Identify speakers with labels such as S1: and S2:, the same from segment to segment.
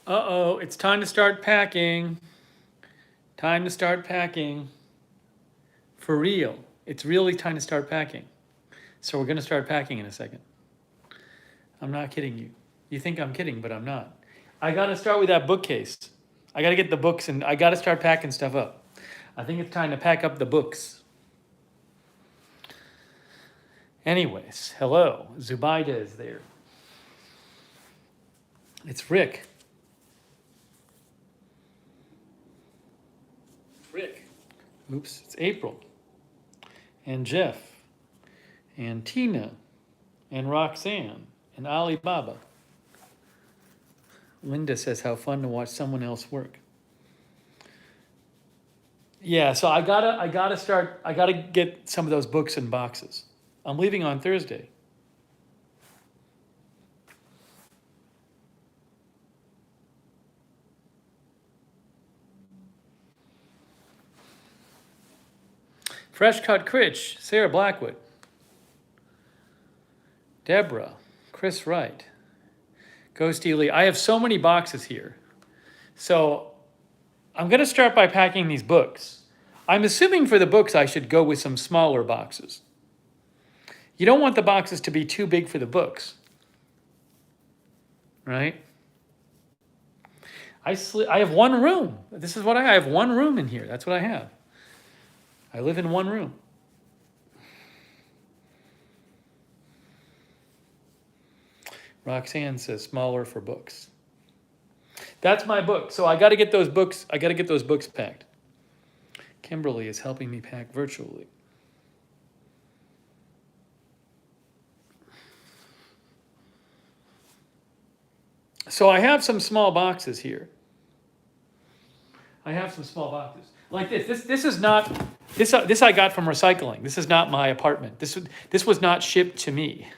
S1: Uh-oh, it's time to start packing. Time to start packing. For real. It's really time to start packing. So we're going to start packing in a second. I'm not kidding you. You think I'm kidding, but I'm not. I got to start with that bookcase. I got to get the books and I got to start packing stuff up. I think it's time to pack up the books. Anyways, hello. Zubaida is there. It's Rick. Oops, it's April. And Jeff. And Tina. And Roxanne. And Alibaba. Linda says how fun to watch someone else work. Yeah, so I gotta get some of those books in boxes. I'm leaving on Thursday. Fresh Cut Critch, Sarah Blackwood. Deborah, Chris Wright. Ghosty Lee. I have so many boxes here. So I'm gonna start by packing these books. I'm assuming for the books I should go with some smaller boxes. You don't want the boxes to be too big for the books, right? I have one room. This is what I have. One room in here. That's what I have. I live in one room. Roxanne says smaller for books. That's my book. So I got to get those books. I got to get those books packed. Kimberly is helping me pack virtually. So I have some small boxes here. I have some small boxes like this. This is not this I got from recycling. This is not my apartment. This was not shipped to me,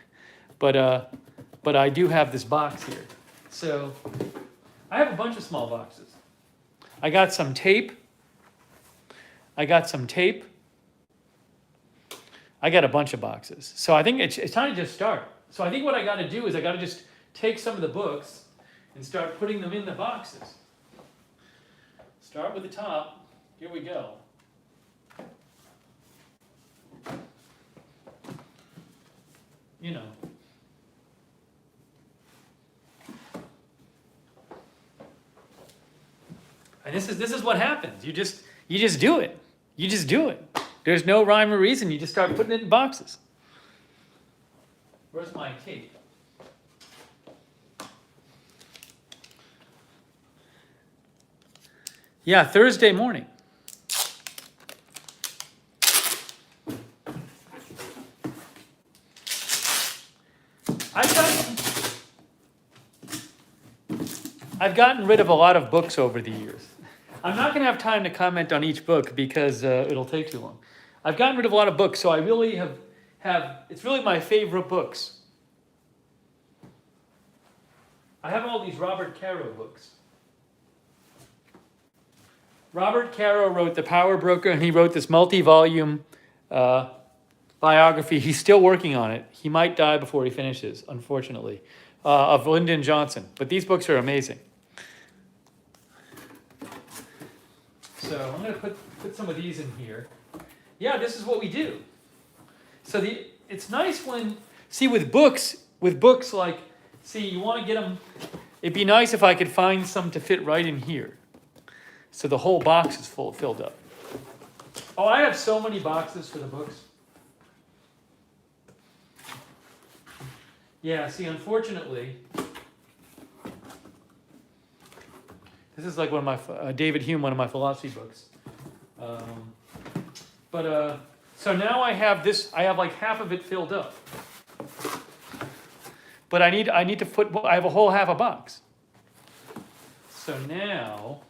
S1: but I do have this box here. So I have a bunch of small boxes. I got some tape. I got a bunch of boxes. So I think it's time to just start. So I think what I got to do is I got to just take some of the books and start putting them in the boxes. Start with the top. Here we go. You know. And this is what happens. You just do it. You just do it. There's no rhyme or reason. You just start putting it in boxes. Where's my tape? Yeah, Thursday morning. I've gotten rid of a lot of books over the years. I'm not going to have time to comment on each book because it'll take too long. I've gotten rid of a lot of books, so I really have it's really my favorite books. I have all these Robert Caro books. Robert Caro wrote The Power Broker, and he wrote this multi-volume biography. He's still working on it. He might die before he finishes, unfortunately, of Lyndon Johnson. But these books are amazing. So I'm going to put some of these in here. Yeah, this is what we do. So it's nice when, see, with books like, see, you want to get them, it'd be nice if I could find some to fit right in here. So the whole box is filled up. Oh, I have so many boxes for the books. Yeah, see, unfortunately, this is like one of my, David Hume, one of my philosophy books. So now I have this, I have like half of it filled up. But I need to put, I have a whole half a box. So now,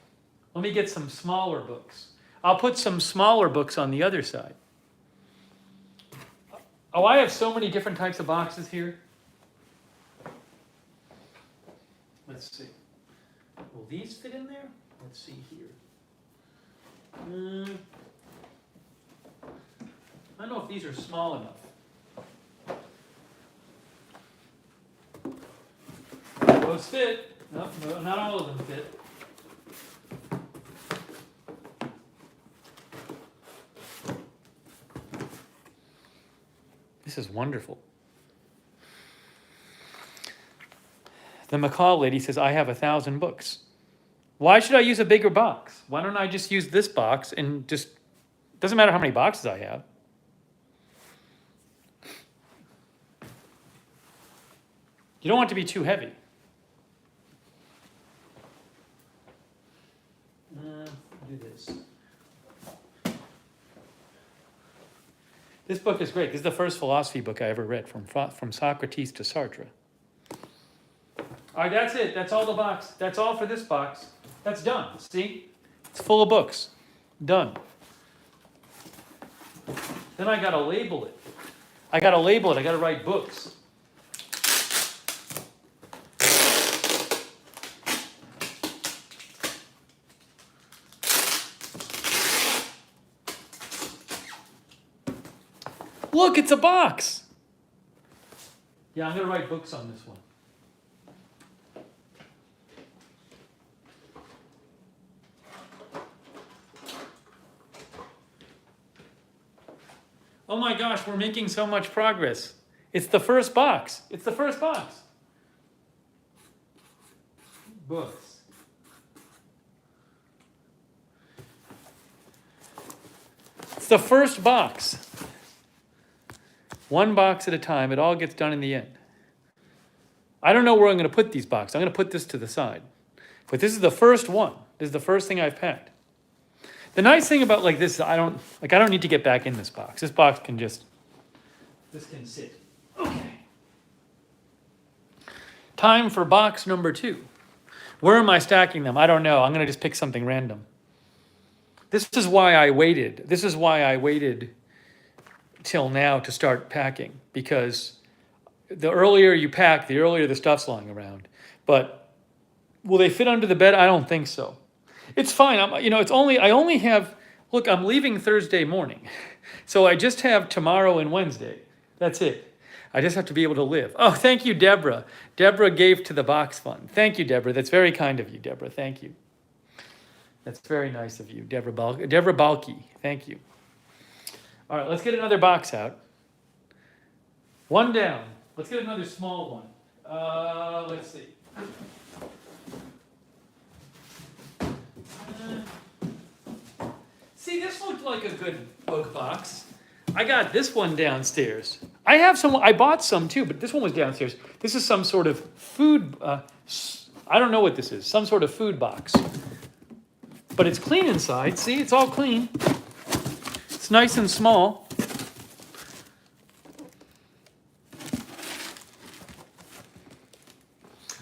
S1: let me get some smaller books. I'll put some smaller books on the other side. Oh, I have so many different types of boxes here. Let's see. Will these fit in there? Let's see here. I don't know if these are small enough. Those fit. No, not all of them fit. This is wonderful. The macaw lady says, I have 1,000 books. Why should I use a bigger box? Why don't I just use this box and just, doesn't matter how many boxes I have. You don't want it to be too heavy. Do this. This book is great. This is the first philosophy book I ever read, from Socrates to Sartre. All right, that's it. That's all the box. That's all for this box. That's done. See? It's full of books. Done. Then I got to label it. I got to write books. Look, it's a box. Yeah, I'm going to write books on this one. Oh my gosh, we're making so much progress. It's the first box. It's the first box. Books. It's the first box. One box at a time. It all gets done in the end. I don't know where I'm going to put these boxes. I'm going to put this to the side. But this is the first one. This is the first thing I've packed. The nice thing about this is I don't need to get back in this box. This box can this can sit. Okay. Time for box number 2. Where am I stacking them? I don't know. I'm going to just pick something random. This is why I waited. This is why I waited till now to start packing, because the earlier you pack, the earlier the stuff's lying around. But will they fit under the bed? I don't think so. It's fine. I only have, look, I'm leaving Thursday morning. So I just have tomorrow and Wednesday. That's it. I just have to be able to live. Oh, thank you, Deborah. Deborah gave to the box fund. Thank you, Deborah. That's very kind of you, Deborah. Thank you. That's very nice of you, Deborah Balke. Thank you. All right, let's get another box out. One down. Let's get another small one. Let's see. See, this looked like a good book box. I got this one downstairs. I bought some too, but this one was downstairs. This is some sort of food, I don't know what this is, some sort of food box. But it's clean inside. See, it's all clean. It's nice and small.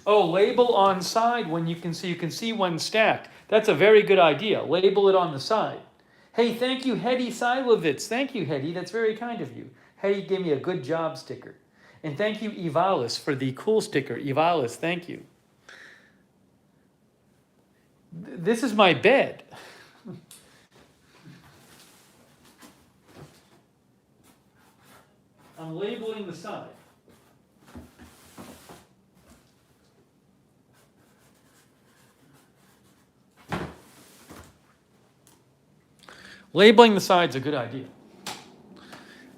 S1: Oh, label on side when you can see one stacked. That's a very good idea. Label it on the side. Hey, thank you, Hetty Silovitz. Thank you, Hetty. That's very kind of you. Hetty gave me a good job sticker. And thank you, Evalis, for the cool sticker. Evalis, thank you. This is my bed. I'm labeling the side. Labeling the side's a good idea.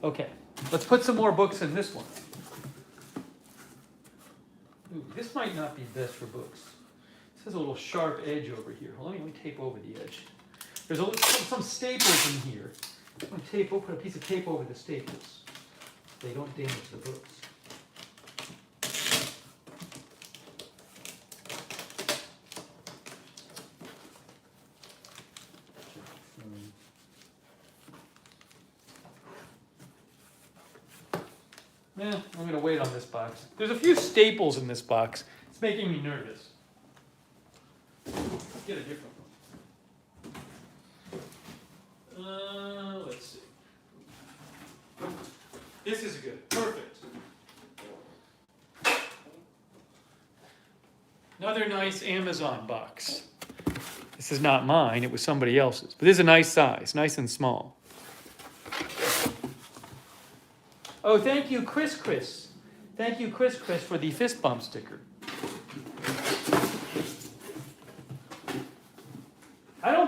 S1: Okay, let's put some more books in this one. Ooh, this might not be best for books. This has a little sharp edge over here. Let me tape over the edge. There's some staples in here. Put a piece of tape over the staples. They don't damage the books. I'm going to wait on this box. There's a few staples in this box. It's making me nervous. Let's get a different one. Let's see. This is good. Perfect. Another nice Amazon box. This is not mine. It was somebody else's. But this is a nice size. Nice and small. Oh, thank you, Chris. Thank you, Chris, for the fist bump sticker.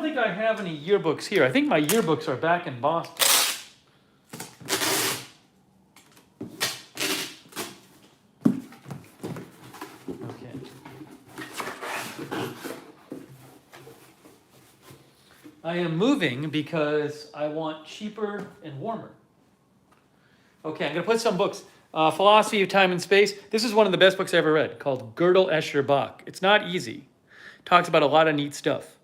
S1: don't think I have any yearbooks here. I think my yearbooks are back in Boston. Okay. I am moving because I want cheaper and warmer. Okay, I'm going to put some books. Philosophy of Time and Space. This is one of the best books I ever read, called Gödel, Escher, Bach. It's not easy. Talks about a lot of neat stuff.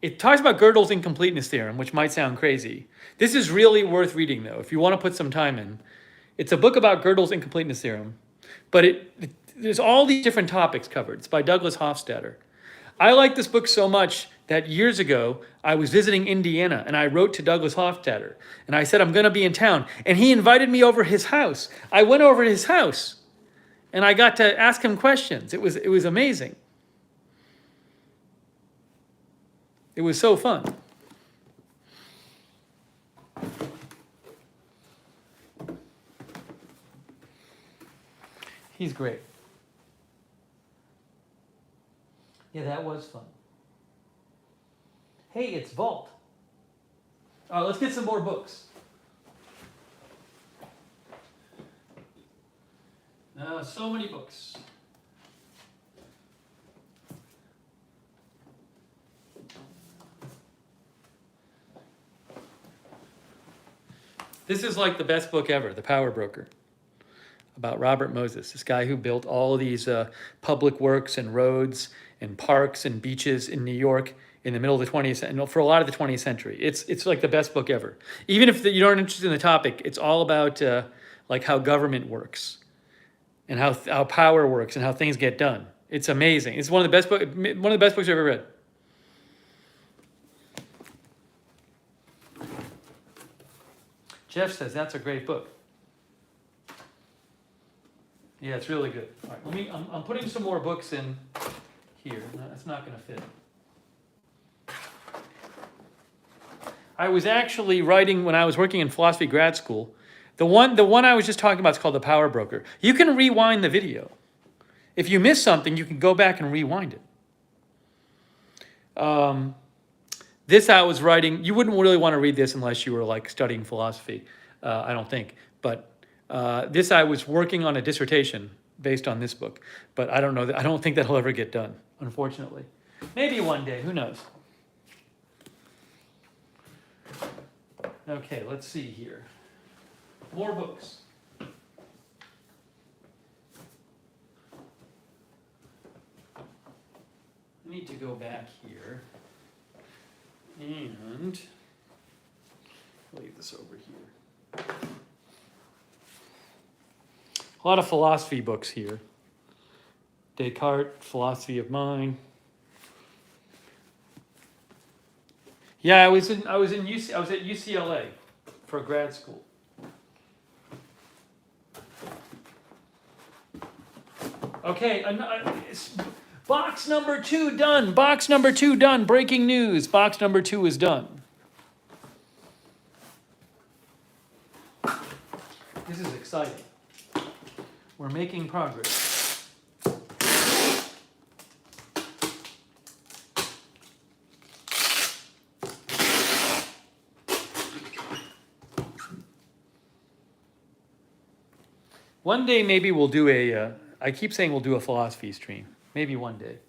S1: It talks about Gödel's incompleteness theorem, which might sound crazy. This is really worth reading, though, if you want to put some time in. It's a book about Gödel's incompleteness theorem, but there's all these different topics covered. It's by Douglas Hofstadter. I like this book so much that years ago, I was visiting Indiana, and I wrote to Douglas Hofstadter, and I said, I'm going to be in town, and he invited me over his house. I went over to his house, and I got to ask him questions. It was amazing. It was so fun. He's great. Yeah, that was fun. Hey, it's Vault. All right, let's get some more books. So many books. This is like the best book ever, The Power Broker, about Robert Moses, this guy who built all of these public works and roads and parks and beaches in New York in the middle of the 20th century, for a lot of the 20th century. It's like the best book ever. Even if you aren't interested in the topic, it's all about like how government works and how power works and how things get done. It's amazing. It's one of the best books I've ever read. Jeff says that's a great book. Yeah, it's really good. All right, I'm putting some more books in here. No, it's not going to fit. I was actually writing when I was working in philosophy grad school. The one I was just talking about is called The Power Broker. You can rewind the video. If you miss something, you can go back and rewind it. This I was writing. You wouldn't really want to read this unless you were like studying philosophy, I don't think. But this I was working on a dissertation based on this book. But I don't know. I don't think that'll ever get done, unfortunately. Maybe one day. Who knows? Okay, let's see here. More books. I need to go back here and leave this over here. A lot of philosophy books here. Descartes, Philosophy of Mind. Yeah, I was at UCLA for grad school. Okay, box number 2 done. Box number 2 done. Breaking news. Box number 2 is done. This is exciting. We're making progress. One day maybe we'll do I keep saying we'll do a philosophy stream. Maybe one day.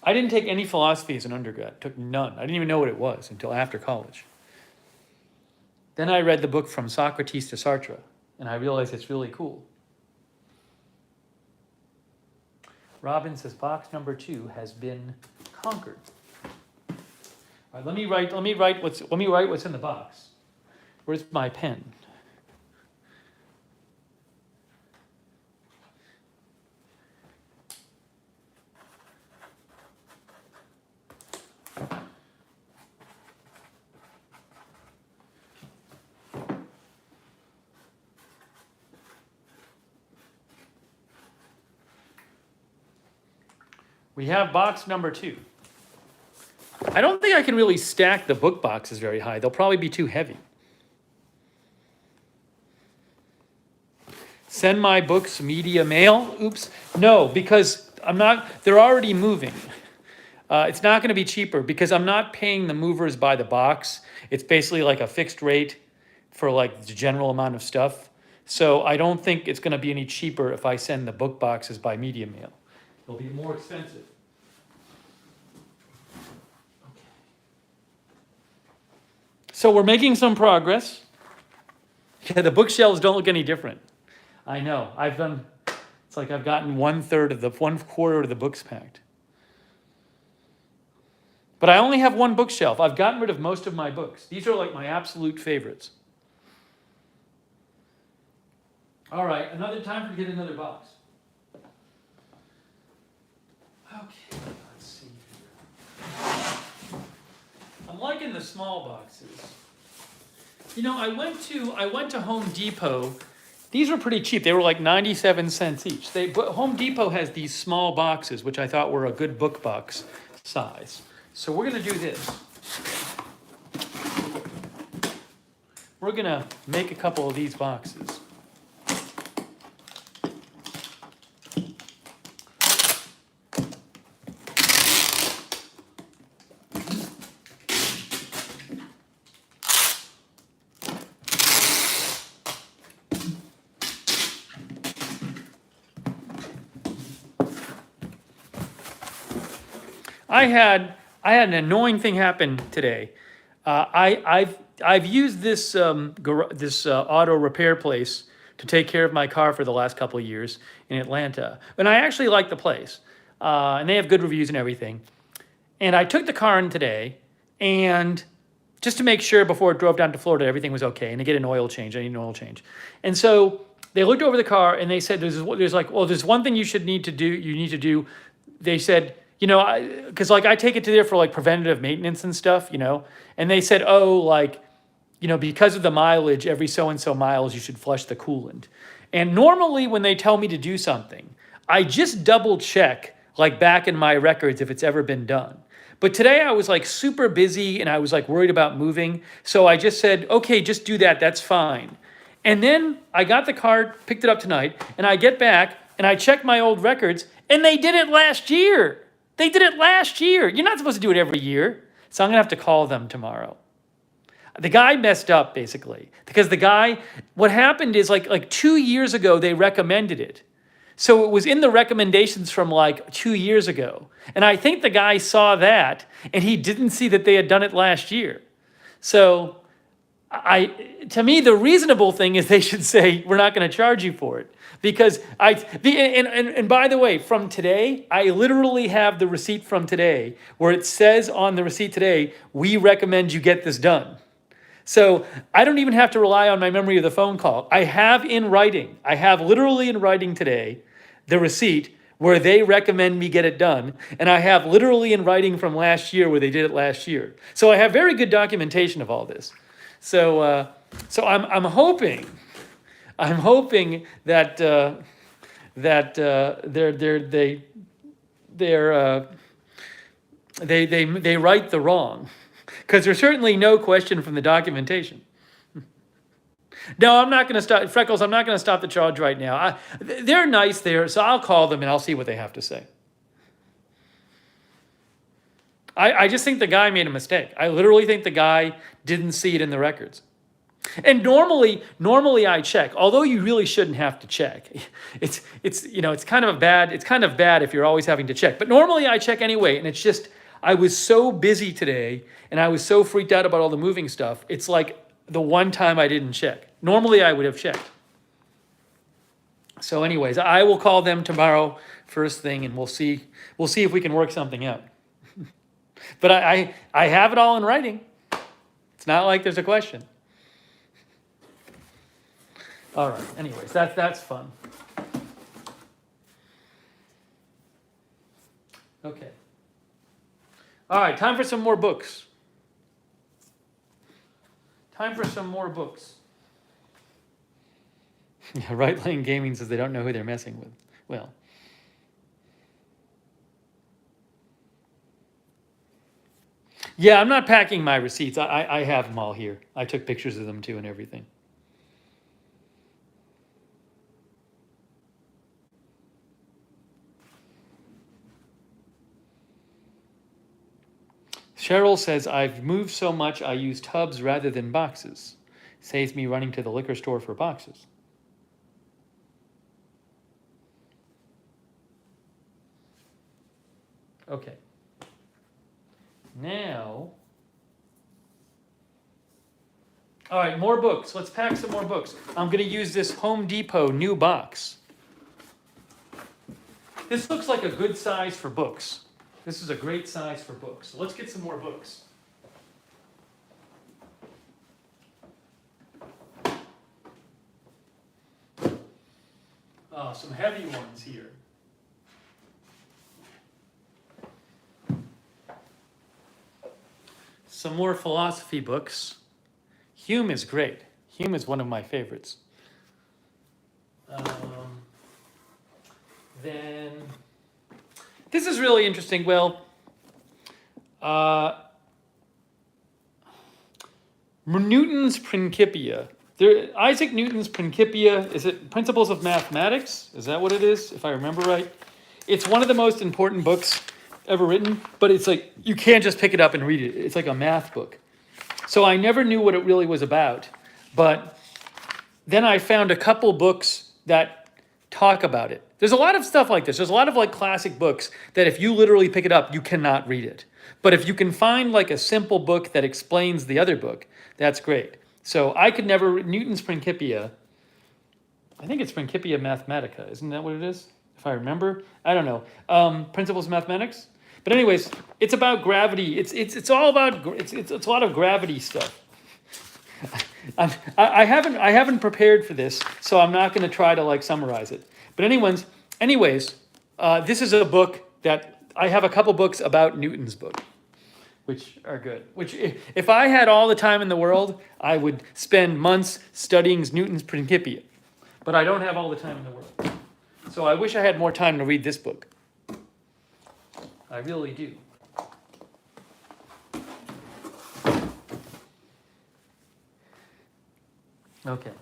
S1: I didn't take any philosophy as an undergrad. Took none. I didn't even know what it was until after college. Then I read the book From Socrates to Sartre, and I realized it's really cool. Robin says box number 2 has been conquered. All right, let me write what's in the box. Where's my pen? We have box number 2. I don't think I can really stack the book boxes very high. They'll probably be too heavy. Send my books media mail? Oops. No, because they're already moving. It's not going to be cheaper because I'm not paying the movers by the box. It's basically like a fixed rate for like the general amount of stuff. So I don't think it's going to be any cheaper if I send the book boxes by media mail. It'll be more expensive. So we're making some progress. Yeah, the bookshelves don't look any different. I know. It's like I've gotten 1/4 of the books packed. But I only have one bookshelf. I've gotten rid of most of my books. These are like my absolute favorites. All right, another time to get another box. Okay, let's see here. I'm liking the small boxes. You know, I went to Home Depot. These were pretty cheap. They were like 97 cents each. But Home Depot has these small boxes, which I thought were a good book box size. So we're going to do this. We're going to make a couple of these boxes. I had an annoying thing happen today. I've used this auto repair place to take care of my car for the last couple of years in Atlanta, and I actually like the place, and they have good reviews and everything. And I took the car in today, and just to make sure before it drove down to Florida everything was okay, and to get an oil change, I need an oil change. And so they looked over the car and they said, there's one thing you need to do. They said, you know, because like I take it to there for like preventative maintenance and stuff, you know, and they said, oh, like, you know, because of the mileage, every so and so miles, you should flush the coolant. And normally when they tell me to do something, I just double check like back in my records if it's ever been done. But today I was like super busy and I was like worried about moving. So I just said, okay, just do that. That's fine. And then I got the car, picked it up tonight, and I get back and I check my old records and they did it last year. They did it last year. You're not supposed to do it every year. So I'm going to have to call them tomorrow. The guy messed up, basically. Because what happened is like 2 years ago, they recommended it. So it was in the recommendations from like 2 years ago. And I think the guy saw that, and he didn't see that they had done it last year. So to me, the reasonable thing is they should say, we're not going to charge you for it. Because and by the way, from today, I literally have the receipt from today where it says on the receipt today, we recommend you get this done. So I don't even have to rely on my memory of the phone call. I have literally in writing today the receipt where they recommend me get it done. And I have literally in writing from last year where they did it last year. So I have very good documentation of all this. So I'm hoping that they right the wrong, because there's certainly no question from the documentation. No, I'm not going to stop, Freckles. I'm not going to stop the charge right now. They're nice there, so I'll call them and I'll see what they have to say. I just think the guy made a mistake. I literally think the guy didn't see it in the records. And normally I check, although you really shouldn't have to check. It's kind of bad if you're always having to check. But normally I check anyway, and it's just I was so busy today and I was so freaked out about all the moving stuff. It's like the one time I didn't check. Normally I would have checked. So anyways, I will call them tomorrow first thing, and we'll see if we can work something out. But I have it all in writing. It's not like there's a question. All right, anyways, that's fun. Okay. All right, time for some more books. Yeah, Right Lane Gaming says they don't know who they're messing with. Well. Yeah, I'm not packing my receipts. I have them all here. I took pictures of them too and everything. Cheryl says, I've moved so much I use tubs rather than boxes. Saves me running to the liquor store for boxes. Okay. Now, all right, more books. Let's pack some more books. I'm going to use this Home Depot new box. This looks like a good size for books. This is a great size for books. So let's get some more books. Some heavy ones here. Some more philosophy books. Hume is great. Hume is one of my favorites. Then, this is really interesting. Well, Newton's Principia. Isaac Newton's Principia, is it Principles of Mathematics? Is that what it is, if I remember right? It's one of the most important books ever written, but it's like, you can't just pick it up and read it. It's like a math book. So I never knew what it really was about, but then I found a couple books that talk about it. There's a lot of stuff like this. There's a lot of like classic books that if you literally pick it up, you cannot read it. But if you can find like a simple book that explains the other book, that's great. So I could never, Newton's Principia, I think it's Principia Mathematica, isn't that what it is? If I remember, I don't know. Principles of Mathematics? But anyways, it's about gravity. It's all about, it's a lot of gravity stuff. I haven't prepared for this, so I'm not going to try to like summarize it. But anyways, this is a book that I have a couple books about Newton's book, which are good. Which if I had all the time in the world, I would spend months studying Newton's Principia. But I don't have all the time in the world. So I wish I had more time to read this book. I really do. Okay.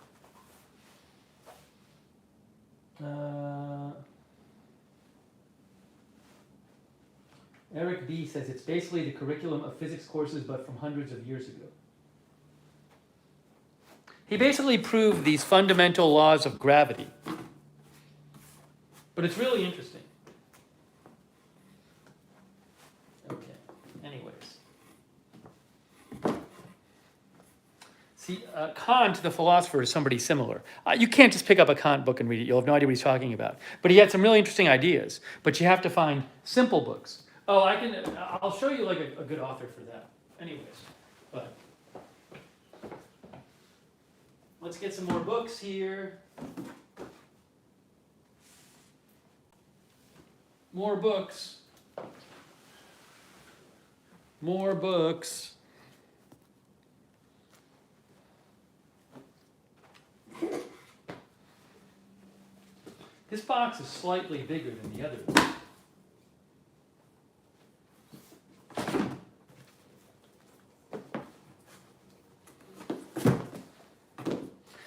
S1: Eric B. says it's basically the curriculum of physics courses, but from hundreds of years ago. He basically proved these fundamental laws of gravity. But it's really interesting. Okay, anyways. See, Kant, the philosopher, is somebody similar. You can't just pick up a Kant book and read it. You'll have no idea what he's talking about. But he had some really interesting ideas. But you have to find simple books. Oh, I'll show you like a good author for that. Anyways, but let's get some more books here. More books. More books. This box is slightly bigger than the other one.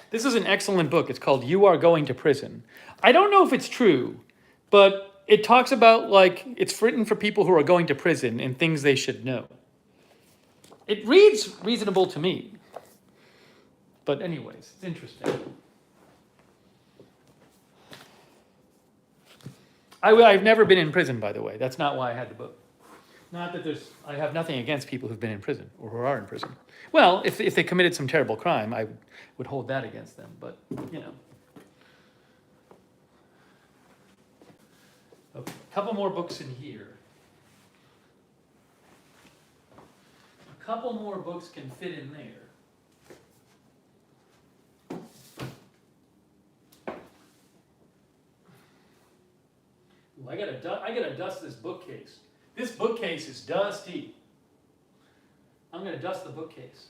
S1: This is an excellent book. It's called You Are Going to Prison. I don't know if it's true, but it talks about, like, it's written for people who are going to prison and things they should know. It reads reasonable to me. But anyways, it's interesting. I've never been in prison, by the way. That's not why I had the book. Not that I have nothing against people who've been in prison or who are in prison. Well, if they committed some terrible crime, I would hold that against them. But, you know. Okay, a couple more books in here. A couple more books can fit in there. Ooh, I gotta dust this bookcase. This bookcase is dusty. I'm gonna dust the bookcase.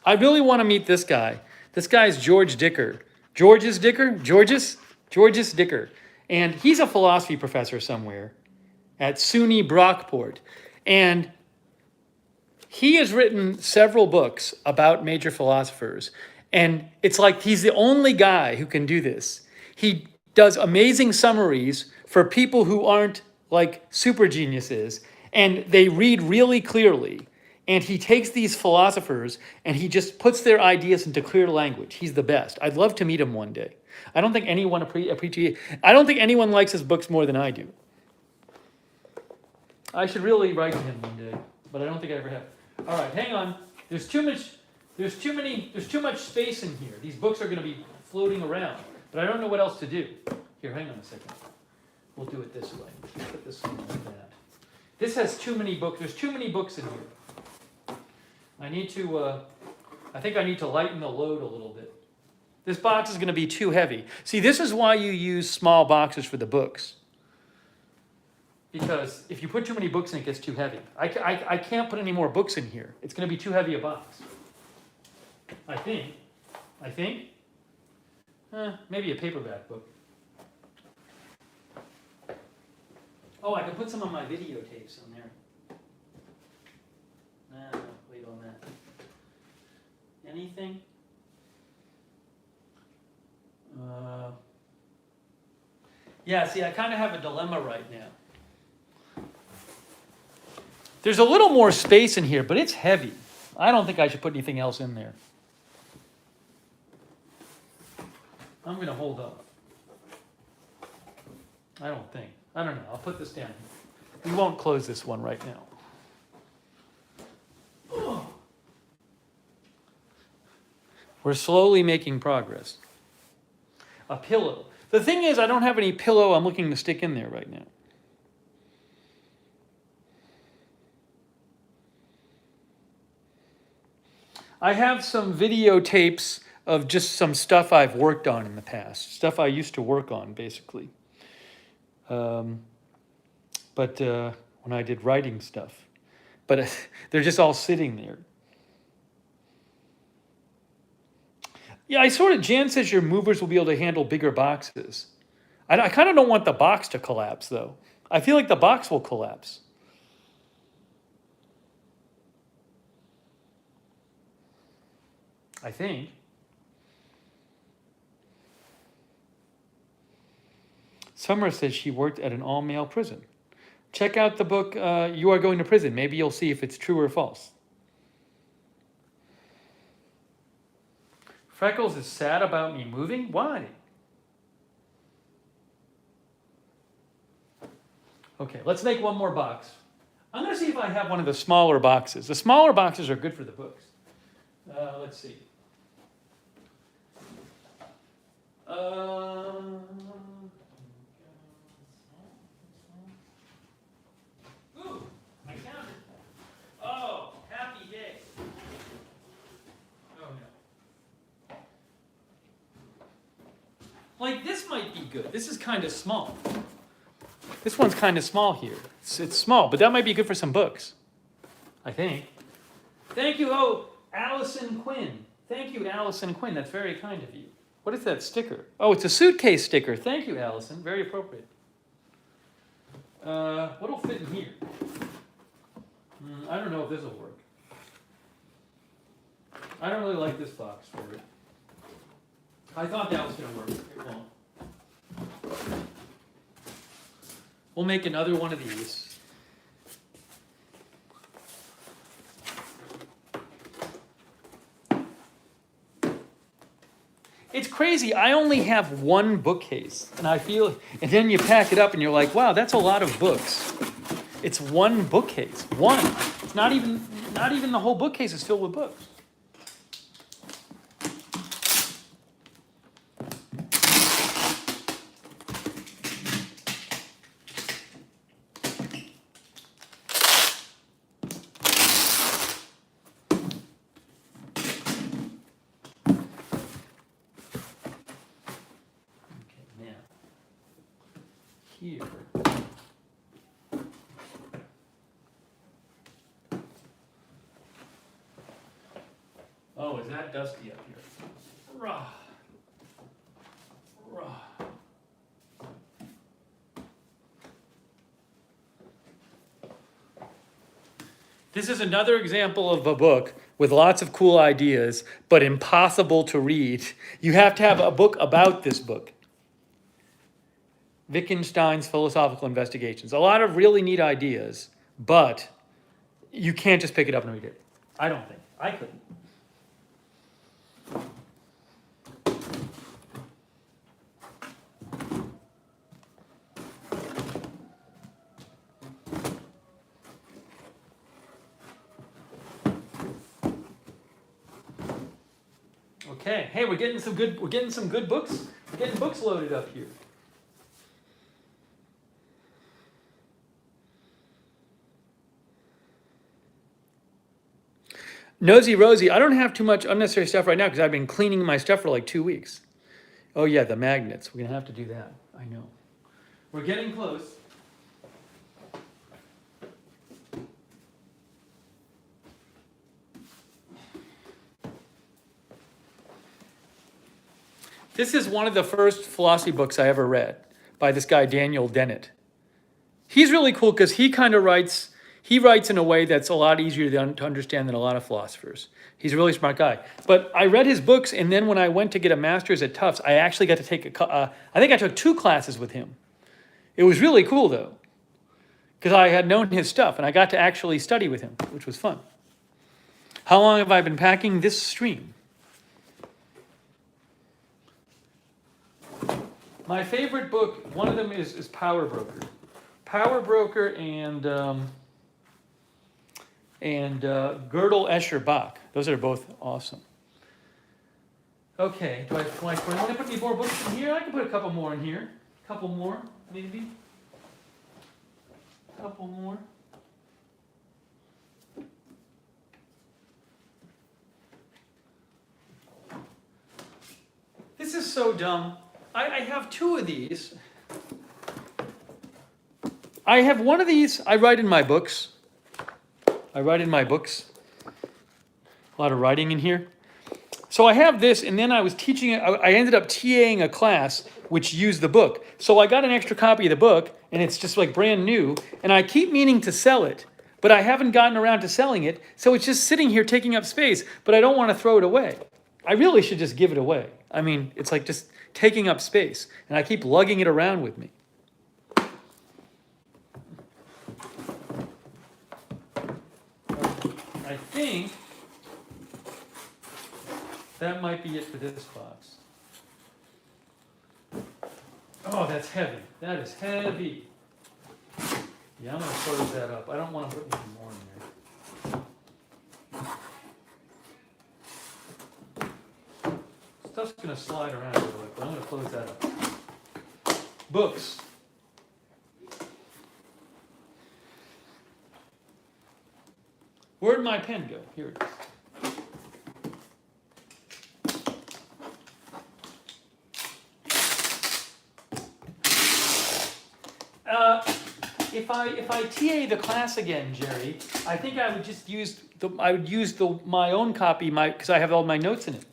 S1: I really want to meet this guy. This guy's George Dicker. George's Dicker? George's Dicker. And he's a philosophy professor somewhere at SUNY Brockport. And he has written several books about major philosophers. And it's like he's the only guy who can do this. He does amazing summaries for people who aren't like super geniuses, and they read really clearly. And he takes these philosophers and he just puts their ideas into clear language. He's the best. I'd love to meet him one day. I don't think anyone I don't think anyone likes his books more than I do. I should really write to him one day, but I don't think I ever have. All right, hang on. There's too much space in here. These books are going to be floating around, but I don't know what else to do. Here, hang on a second. We'll do it this way. Put this one like that. This has too many books. There's too many books in here. I think I need to lighten the load a little bit. This box is going to be too heavy. See, this is why you use small boxes for the books. Because if you put too many books in, it gets too heavy. I can't put any more books in here. It's going to be too heavy a box. I think. Maybe a paperback book. Oh, I can put some of my videotapes in there. Nah, wait on that. Anything? Yeah, see, I kind of have a dilemma right now. There's a little more space in here, but it's heavy. I don't think I should put anything else in there. I'm going to hold up. I don't think. I don't know. I'll put this down here. We won't close this one right now. Oh. We're slowly making progress. A pillow. The thing is, I don't have any pillow I'm looking to stick in there right now. I have some videotapes of just some stuff I've worked on in the past. Stuff I used to work on, basically. When I did writing stuff. But they're just all sitting there. Yeah, Jan says your movers will be able to handle bigger boxes. I kind of don't want the box to collapse, though. I feel like the box will collapse. I think. Summer says she worked at an all-male prison. Check out the book, You Are Going to Prison. Maybe you'll see if it's true or false. Freckles is sad about me moving? Why? Okay, let's make one more box. I'm going to see if I have one of the smaller boxes. The smaller boxes are good for the books. Let's see. Ooh, I counted. Oh, happy day. Oh, no. Like, this might be good. This is kind of small. This one's kind of small here. It's small, but that might be good for some books. I think. Thank you. Oh, Allison Quinn. Thank you, Allison Quinn. That's very kind of you. What is that sticker? Oh, it's a suitcase sticker. Thank you, Allison. Very appropriate. What'll fit in here? I don't know if this will work. I don't really like this box for it. I thought that was going to work. It won't. We'll make another one of these. It's crazy. I only have one bookcase, and and then you pack it up and you're like, wow, that's a lot of books. It's one bookcase. One. It's not even the whole bookcase is filled with books. Here. Oh, is that dusty up here? Rah. Rah. This is another example of a book with lots of cool ideas, but impossible to read. You have to have a book about this book. Wittgenstein's Philosophical Investigations. A lot of really neat ideas, but you can't just pick it up and read it. I don't think. I couldn't. Okay. Hey, we're getting some good books. We're getting books loaded up here. Nosy Rosie, I don't have too much unnecessary stuff right now because I've been cleaning my stuff for like 2 weeks. Oh yeah, the magnets. We're going to have to do that. I know. We're getting close. This is one of the first philosophy books I ever read by this guy, Daniel Dennett. He's really cool because he kind of writes in a way that's a lot easier to understand than a lot of philosophers. He's a really smart guy. But I read his books, and then when I went to get a master's at Tufts, I actually got to take I think I took 2 classes with him. It was really cool, though, because I had known his stuff, and I got to actually study with him, which was fun. How long have I been packing this stream? My favorite book, one of them is Power Broker. Power Broker and Gödel, Escher, Bach. Those are both awesome. Okay, do I want to put any more books in here? I can put a couple more in here. A couple more, maybe. A couple more. This is so dumb. I have 2 of these. I have one of these. I write in my books. A lot of writing in here. So I have this, and then I was teaching, I ended up TAing a class which used the book. So I got an extra copy of the book, and it's just like brand new, and I keep meaning to sell it, but I haven't gotten around to selling it, so it's just sitting here taking up space, but I don't want to throw it away. I really should just give it away. I mean, it's like just taking up space, and I keep lugging it around with me. I think that might be it for this box. Oh, that's heavy. That is heavy. Yeah, I'm going to close that up. I don't want to put any more in there. Stuff's going to slide around a little bit, but I'm going to close that up. Books. Where'd my pen go? Here it is. If I TA the class again, Jerry, I think I would just use my own copy, because I have all my notes in it.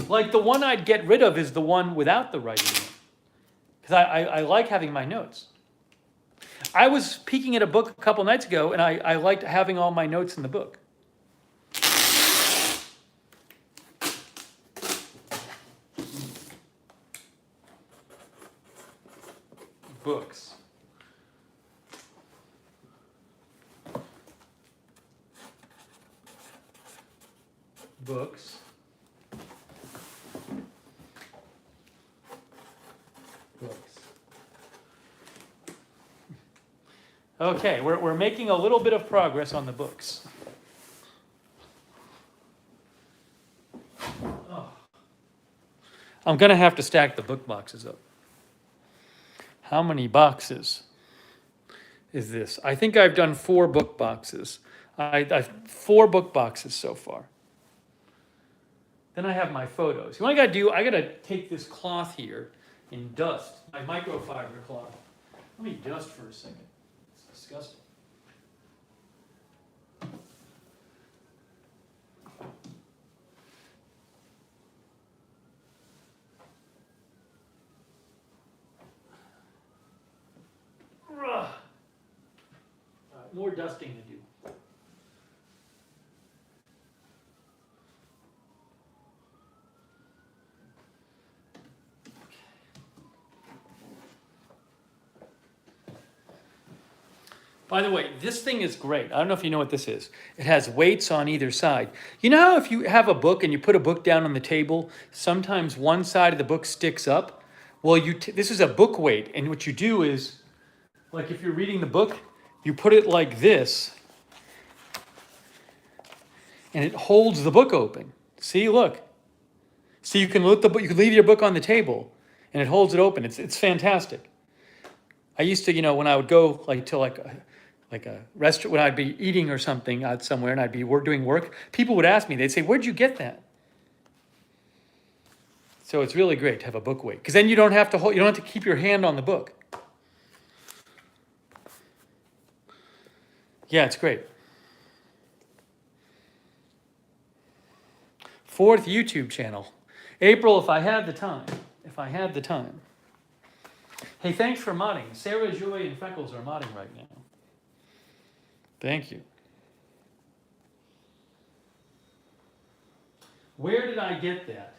S1: Like the one I'd get rid of is the one without the writing in it, because I like having my notes. I was peeking at a book a couple nights ago, and I liked having all my notes in the book. Books. Books. Books. Okay, we're making a little bit of progress on the books. Oh. I'm going to have to stack the book boxes up. How many boxes is this? I think I've done 4 book boxes. I've 4 book boxes so far. Then I have my photos. What I got to do, I got to take this cloth here and dust, my microfiber cloth. Let me dust for a second. It's disgusting. more dusting to do. By the way, this thing is great. I don't know if you know what this is. It has weights on either side. You know how if you have a book and you put a book down on the table, sometimes one side of the book sticks up? Well, this is a book weight, and what you do is, like if you're reading the book, you put it like this, and it holds the book open. See, look. See, you can look the book. You can leave your book on the table, and it holds it open. It's fantastic. I used to, when I would go to a restaurant, when I'd be eating or something out somewhere, and I'd be doing work, people would ask me. They'd say, "Where'd you get that?" So it's really great to have a book weight, because then you don't have to keep your hand on the book. Yeah, it's great. 4th YouTube channel. April, if I had the time. Hey, thanks for modding. Sarah, Joy, and Freckles are modding right now. Thank you. Where did I get that?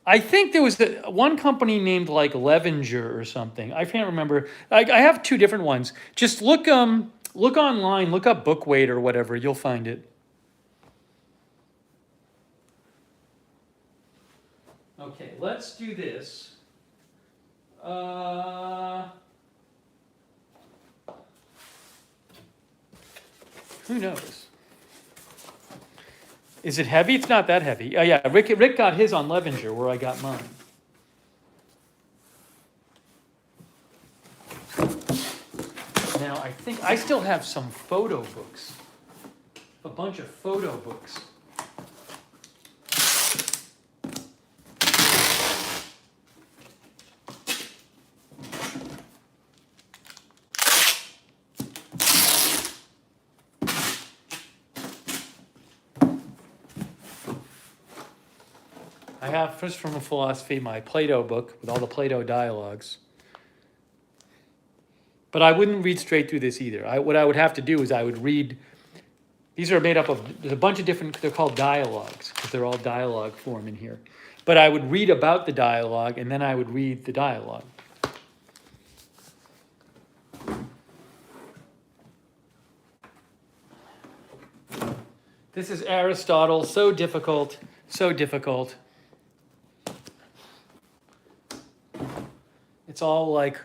S1: I think there was one company named like Levenger or something. I can't remember. I have 2 different ones. Just look online, look up book weight or whatever. You'll find it. Okay, let's do this. Who knows? Is it heavy? It's not that heavy. Oh yeah, Rick got his on Levenger, where I got mine. Now I think I still have some photo books. A bunch of photo books. I have, first from a philosophy, my Plato book with all the Plato dialogues. But I wouldn't read straight through this either. What I would have to do is I would read, these are made up of, there's a bunch of different, they're called dialogues, because they're all dialogue form in here. But I would read about the dialogue, and then I would read the dialogue. This is Aristotle, so difficult, so difficult. It's all like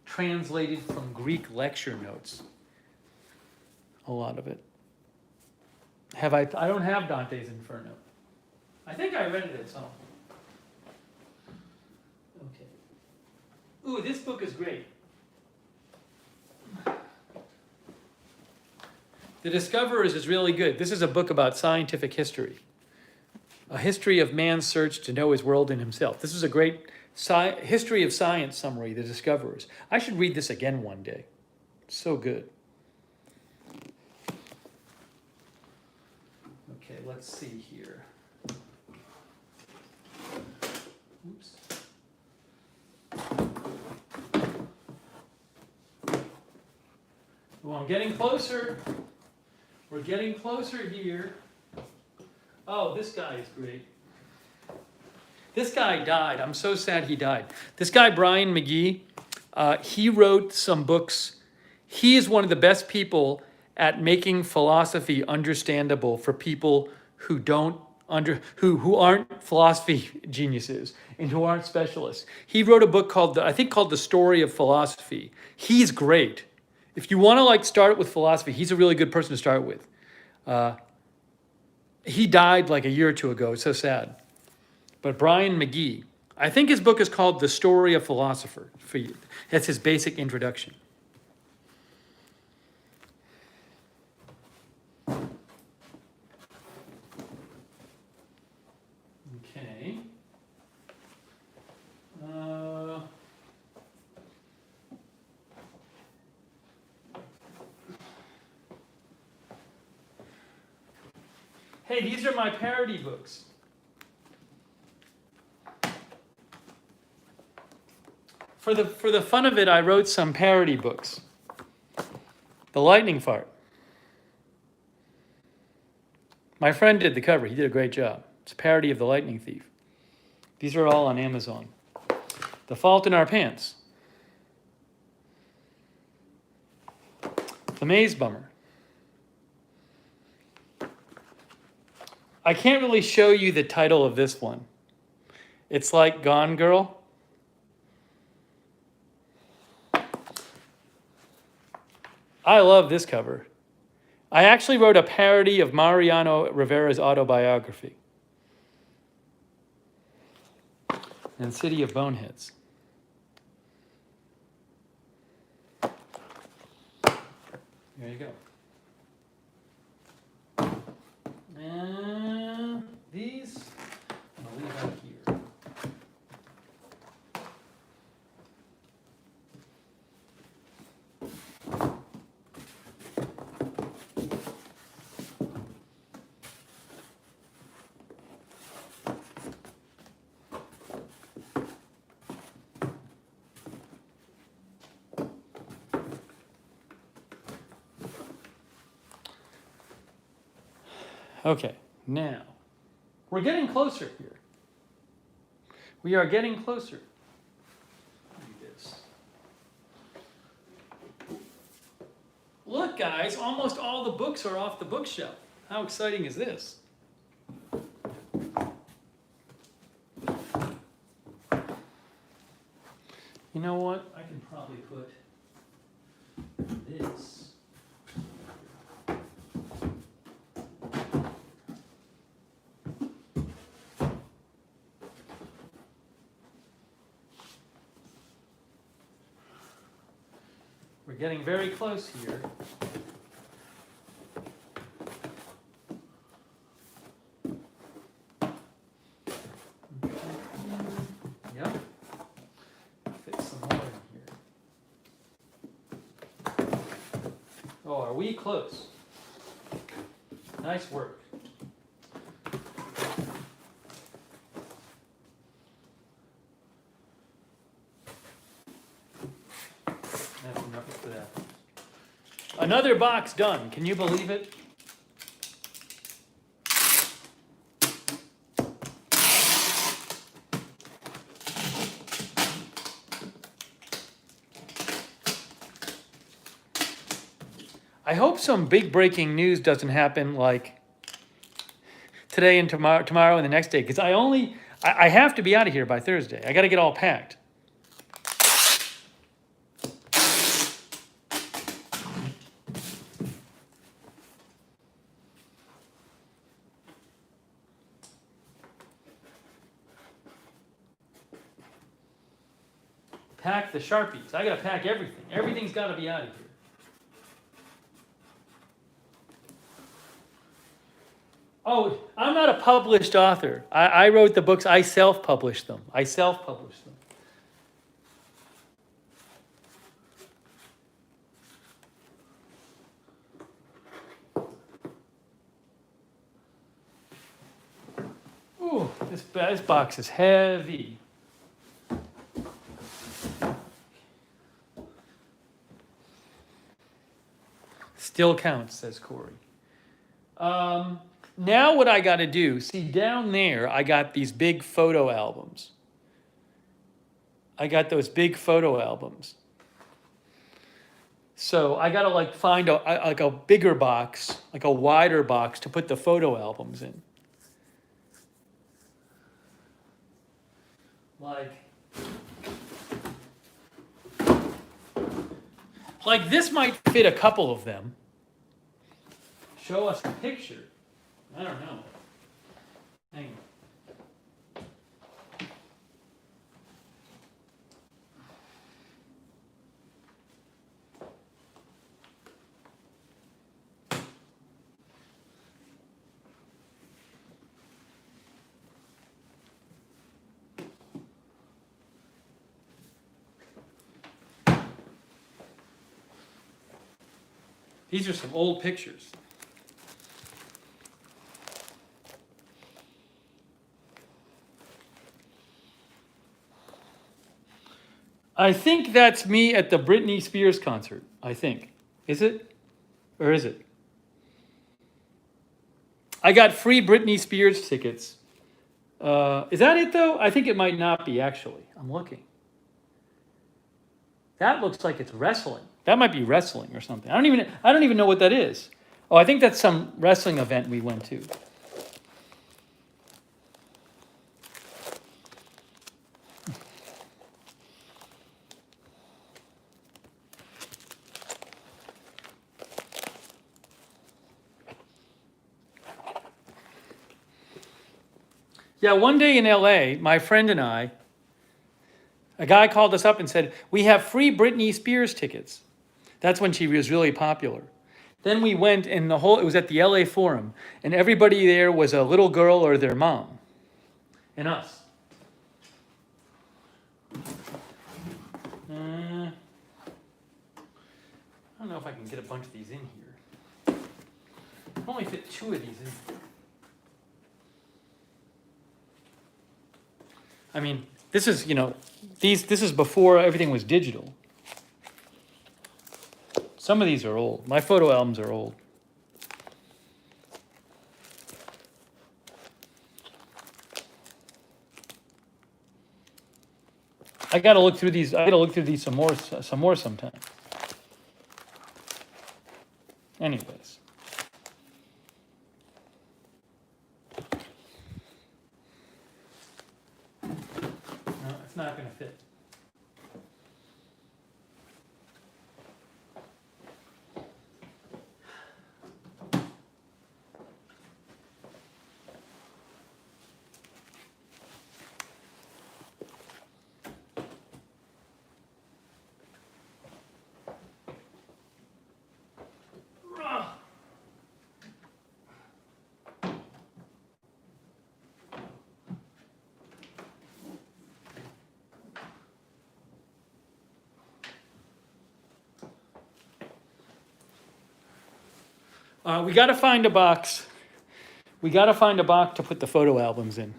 S1: translated from Greek lecture notes. A lot of it. I don't have Dante's Inferno. I think I read it at some. Okay. Ooh, this book is great. The Discoverers is really good. This is a book about scientific history. A history of man's search to know his world and himself. This is a great history of science summary, The Discoverers. I should read this again one day. So good. Okay, let's see here. Oops. Well, I'm getting closer. We're getting closer here. Oh, this guy is great. This guy died. I'm so sad he died. This guy, Brian McGee, he wrote some books. He is one of the best people at making philosophy understandable for people who who aren't philosophy geniuses and who aren't specialists. He wrote a book called The Story of Philosophy. He's great. If you want to start with philosophy, he's a really good person to start with. He died like a year or 2 ago. It's so sad. But Brian McGee, I think his book is called The Story of Philosopher. That's his basic introduction. Okay. Hey, these are my parody books. For the fun of it, I wrote some parody books. The lightning fart. My friend did the cover. He did a great job. It's a parody of The Lightning Thief. These are all on Amazon. The Fault in Our Pants. The Maze Bummer. I can't really show you the title of this one. It's like Gone Girl. I love this cover. I actually wrote a parody of Mariano Rivera's autobiography. And City of Boneheads. There you go. And these, I'll leave out here. Okay, now, we're getting closer here. We are getting closer. Read this. Look, guys, almost all the books are off the bookshelf. How exciting is this? You know what? I can probably put this. We're getting very close here. Yep. Fit some more in here. Oh, are we close? Nice work. That's enough for that. Another box done. Can you believe it? I hope some big breaking news doesn't happen like today and tomorrow and the next day, because I have to be out of here by Thursday. I got to get all packed. Pack the Sharpies. I got to pack everything. Everything's got to be out of here. Oh, I'm not a published author. I wrote the books. I self-published them. Ooh, this box is heavy. Still counts, says Corey. Now what I got to do, see down there, I got these big photo albums. I got those big photo albums. So I got to like find a bigger box, like a wider box to put the photo albums in. Like this might fit a couple of them. Show us a picture. I don't know. Hang on. These are some old pictures. I think that's me at the Britney Spears concert. I think. Is it? Or is it? I got free Britney Spears tickets. Is that it though? I think it might not be actually. I'm looking. That looks like it's wrestling. That might be wrestling or something. I don't even know what that is. Oh, I think that's some wrestling event we went to. Yeah, one day in LA, my friend and I, a guy called us up and said, "We have free Britney Spears tickets." That's when she was really popular. Then we went and it was at the LA Forum, and everybody there was a little girl or their mom. And us. I don't know if I can get a bunch of these in here. I can only fit 2 of these in here. I mean, this is, this is before everything was digital. Some of these are old. My photo albums are old. I gotta look through these. Some more sometime. Anyways. No, it's not gonna fit. We got to find a box. We got to find a box to put the photo albums in.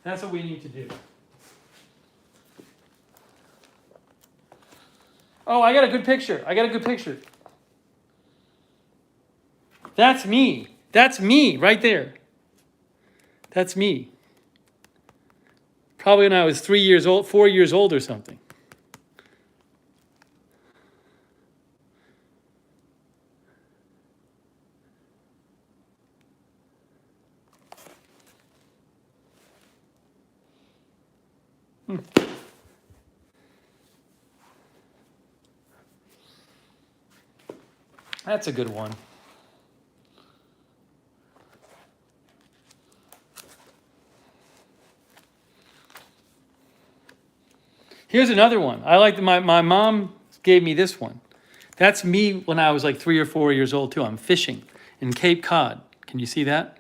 S1: That's what we need to do. Oh, I got a good picture. That's me. That's me right there. That's me. Probably when I was 4 years old or something. That's a good one. Here's another one. I like my mom gave me this one. That's me when I was like 3 or 4 years old too. I'm fishing in Cape Cod. Can you see that?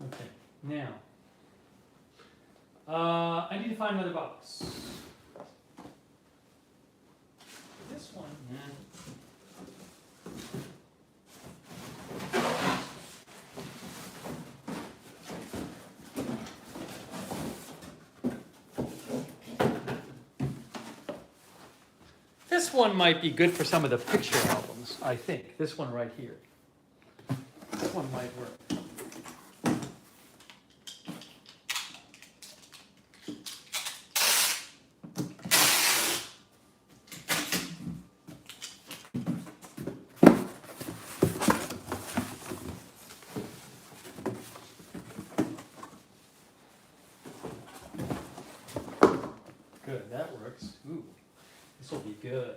S1: Okay, now, I need to find another box. This one, This one might be good for some of the picture albums, I think. This one right here. This one might work. Good, that works. Ooh, this will be good.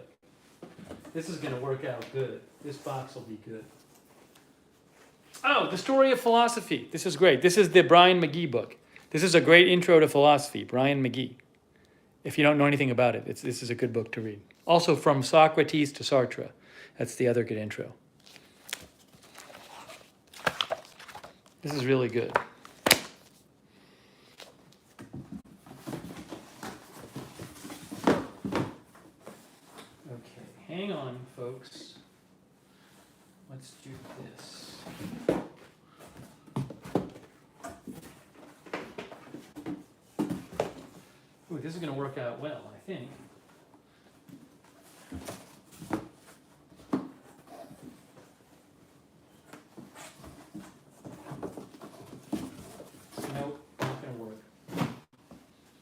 S1: This is going to work out good. This box will be good. Oh, The Story of Philosophy. This is great. This is the Brian McGee book. This is a great intro to philosophy, Brian McGee. If you don't know anything about it, this is a good book to read. Also, From Socrates to Sartre. That's the other good intro. This is really good. Okay, hang on, folks. Let's do this. Ooh, this is going to work out well, I think. Nope, not going to work.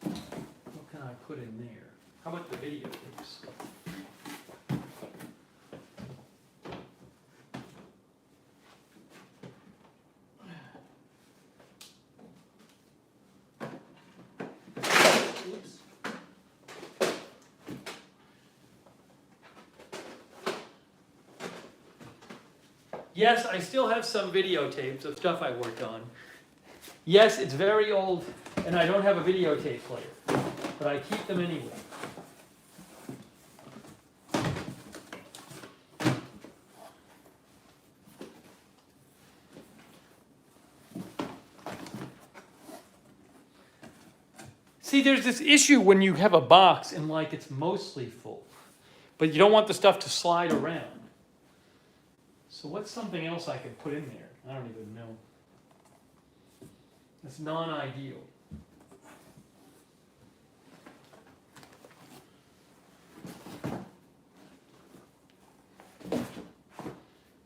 S1: What can I put in there? How about the video tapes? Oops. Yes, I still have some videotapes of stuff I worked on. Yes, it's very old, and I don't have a videotape player, but I keep them anyway. See, there's this issue when you have a box and like it's mostly full, but you don't want the stuff to slide around. So what's something else I could put in there? I don't even know. It's non-ideal.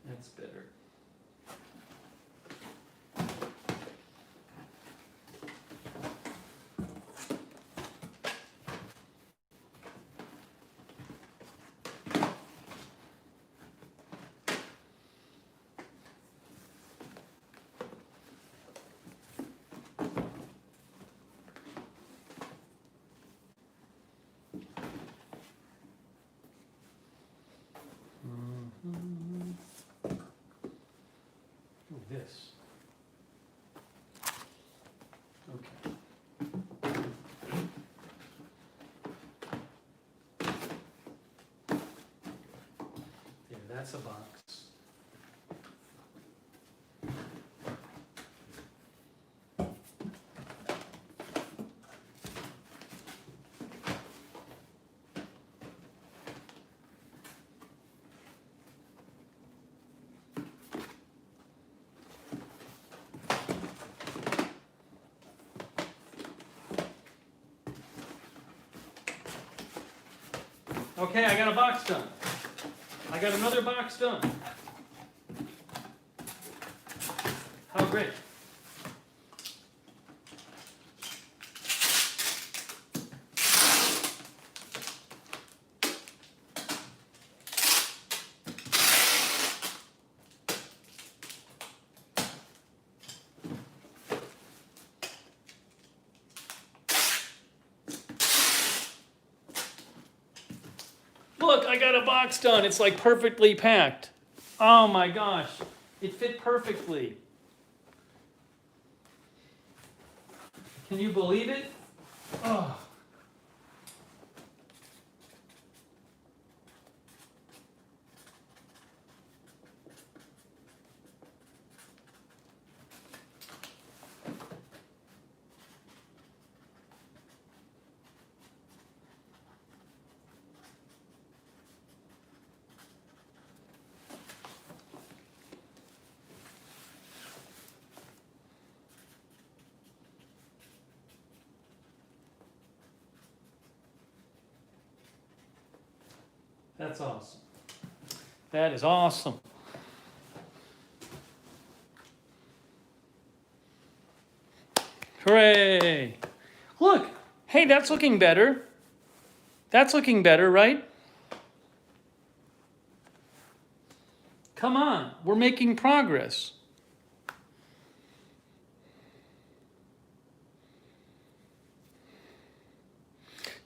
S1: That's better. This. Okay. Yeah, that's a box. Okay, I got a box done. I got another box done. How great. Look, I got a box done. It's like perfectly packed. Oh my gosh. It fit perfectly. Can you believe it? Oh. That's awesome. That is awesome. Hooray! Look, hey, that's looking better. That's looking better, right? Come on, we're making progress.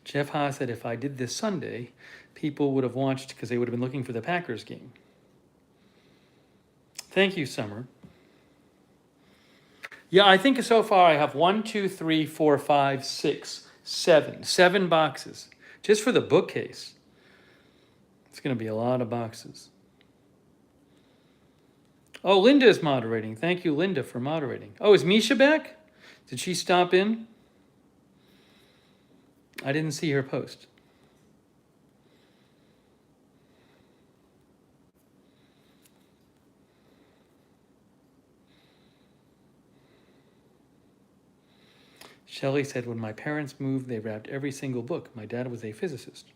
S1: Jeff Haas said if I did this Sunday, people would have watched because they would have been looking for the Packers game. Thank you, Summer. Yeah, I think so far I have 1, 2, 3, 4, 5, 6, 7. 7 boxes just for the bookcase. It's going to be a lot of boxes. Oh, Linda is moderating. Thank you, Linda, for moderating. Oh, is Misha back? Did she stop in? I didn't see her post. Shelley said, when my parents moved, they wrapped every single book. My dad was a physicist.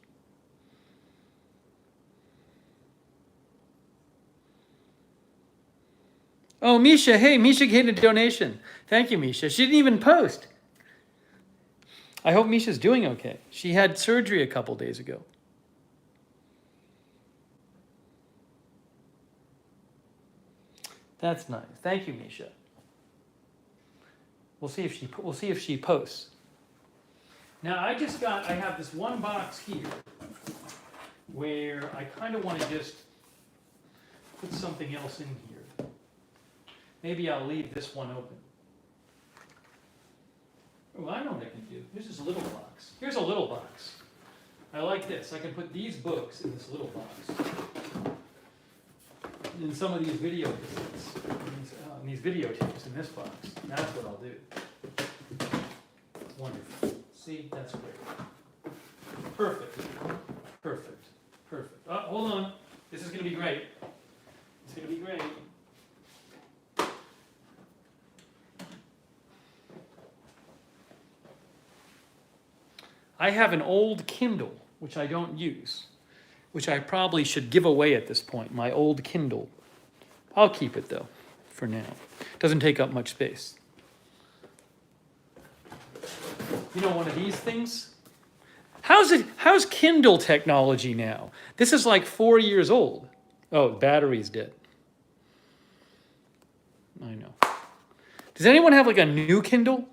S1: Oh, Misha. Hey, Misha gave a donation. Thank you, Misha. She didn't even post. I hope Misha's doing okay. She had surgery a couple days ago. That's nice. Thank you, Misha. We'll see if she posts. Now I have this one box here where I kind of want to just put something else in here. Maybe I'll leave this one open. Oh, I know what I can do. Here's this little box. Here's a little box. I like this. I can put these books in this little box. And some of these video cassettes, these videotapes in this box. That's what I'll do. Wonderful. See, that's great. Perfect. Perfect. Perfect. Oh, hold on. This is going to be great. It's going to be great. I have an old Kindle, which I don't use, which I probably should give away at this point, my old Kindle. I'll keep it, though, for now. It doesn't take up much space. You know, one of these things? How's Kindle technology now? This is like 4 years old. Oh, the battery's dead. I know. Does anyone have like a new Kindle?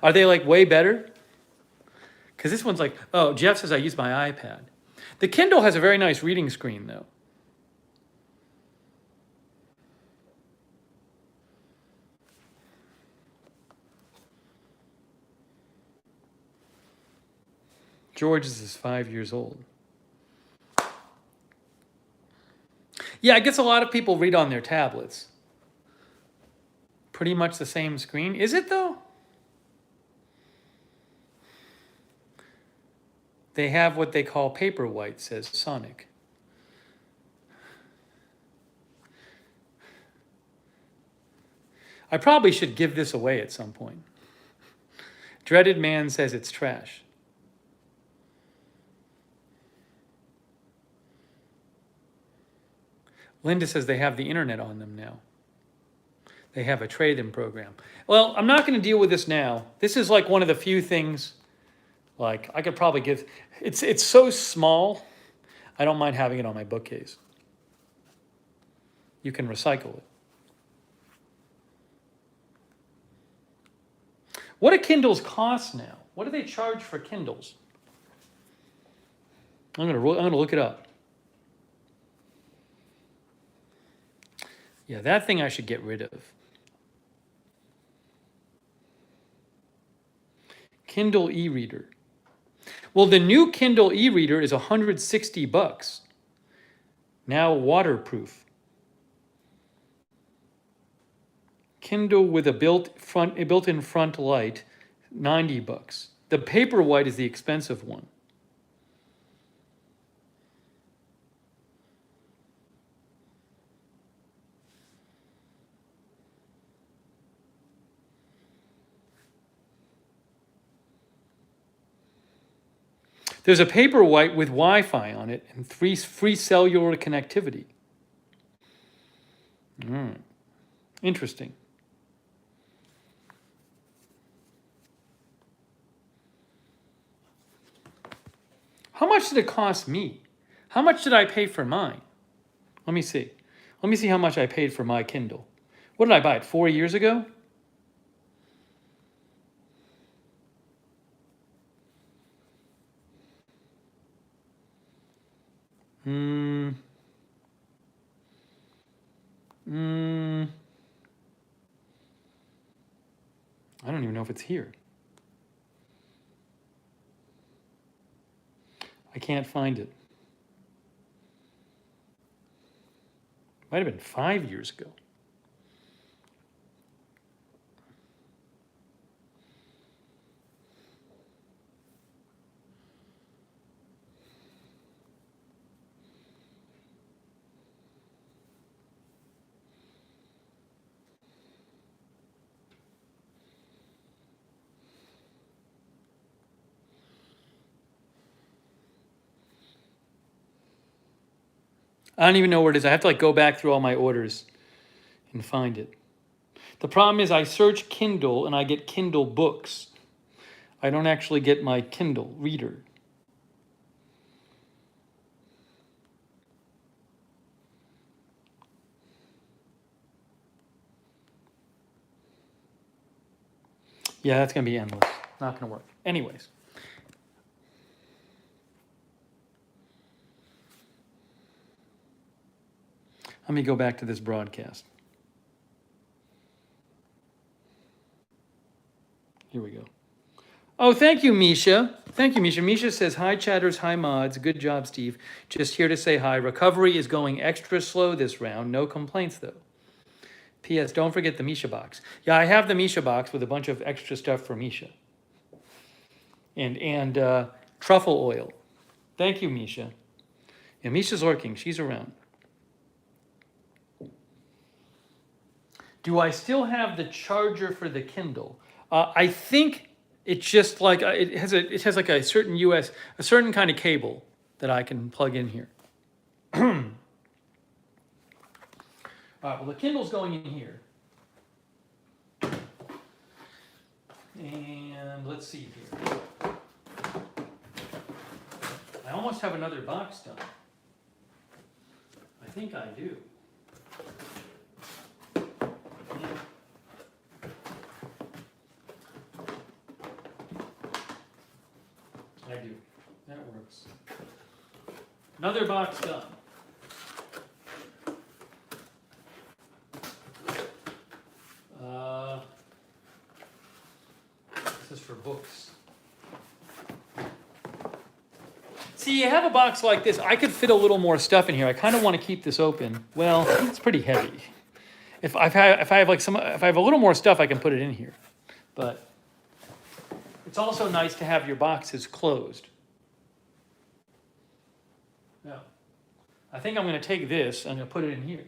S1: Are they like way better? Because this one's like, oh, Jeff says I use my iPad. The Kindle has a very nice reading screen, though. George's is 5 years old. Yeah, I guess a lot of people read on their tablets. Pretty much the same screen. Is it, though? They have what they call paperwhite, says Sonic. I probably should give this away at some point. Dreaded Man says it's trash. Linda says they have the internet on them now. They have a trade-in program. Well, I'm not going to deal with this now. This is like one of the few things, like I could probably give, it's so small, I don't mind having it on my bookcase. You can recycle it. What do Kindles cost now? What do they charge for Kindles? I'm gonna look it up. Yeah, that thing I should get rid of. Kindle e-reader. Well, the new Kindle e-reader is $160. Now waterproof. Kindle with a built-in front light, $90. The Paperwhite is the expensive one. There's a Paperwhite with Wi-Fi on it and free cellular connectivity. Interesting. How much did it cost me? How much did I pay for mine? Let me see. Let me see how much I paid for my Kindle. What did I buy it 4 years ago? I don't even know if it's here. I can't find it. Might have been 5 years ago. I don't even know where it is. I have to like go back through all my orders and find it. The problem is I search Kindle and I get Kindle books. I don't actually get my Kindle reader. Yeah, that's going to be endless. Not going to work. Anyways. Let me go back to this broadcast. Here we go. Oh, thank you, Misha. Thank you, Misha. Misha says, hi, chatters, hi, mods. Good job, Steve. Just here to say hi. Recovery is going extra slow this round. No complaints, though. P.S. Don't forget the Misha box. Yeah, I have the Misha box with a bunch of extra stuff for Misha. And truffle oil. Thank you, Misha. Yeah, Misha's lurking. She's around. Do I still have the charger for the Kindle? I think it's just like it has like a certain kind of cable that I can plug in here. All right. Well, the Kindle's going in here, and let's see here. I almost have another box done. I think I do. I do. That works. Another box done. This is for books. See, you have a box like this. I could fit a little more stuff in here. I kind of want to keep this open. Well, it's pretty heavy. If I have a little more stuff, I can put it in here. But it's also nice to have your boxes closed. Now, I think I'm going to take this. I'm going to put it in here.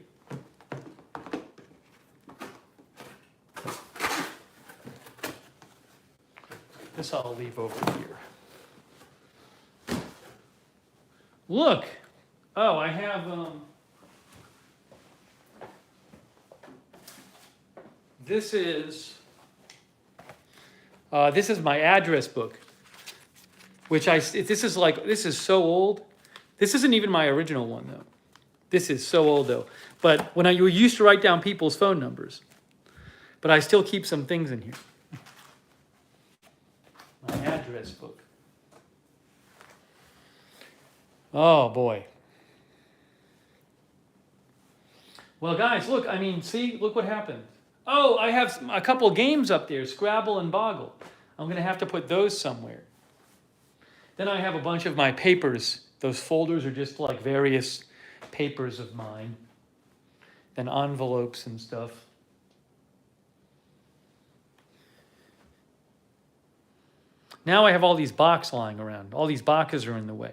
S1: This I'll leave over here. Look! Oh, I have this is my address book, which this is so old. This isn't even my original one though. This is so old though. But when you used to write down people's phone numbers, but I still keep some things in here. My address book. Oh boy. Well, guys, look. I mean, see, look what happened. Oh, I have a couple games up there, Scrabble and Boggle. I'm going to have to put those somewhere. Then I have a bunch of my papers. Those folders are just like various papers of mine. Then envelopes and stuff. Now I have all these boxes lying around. All these boxes are in the way.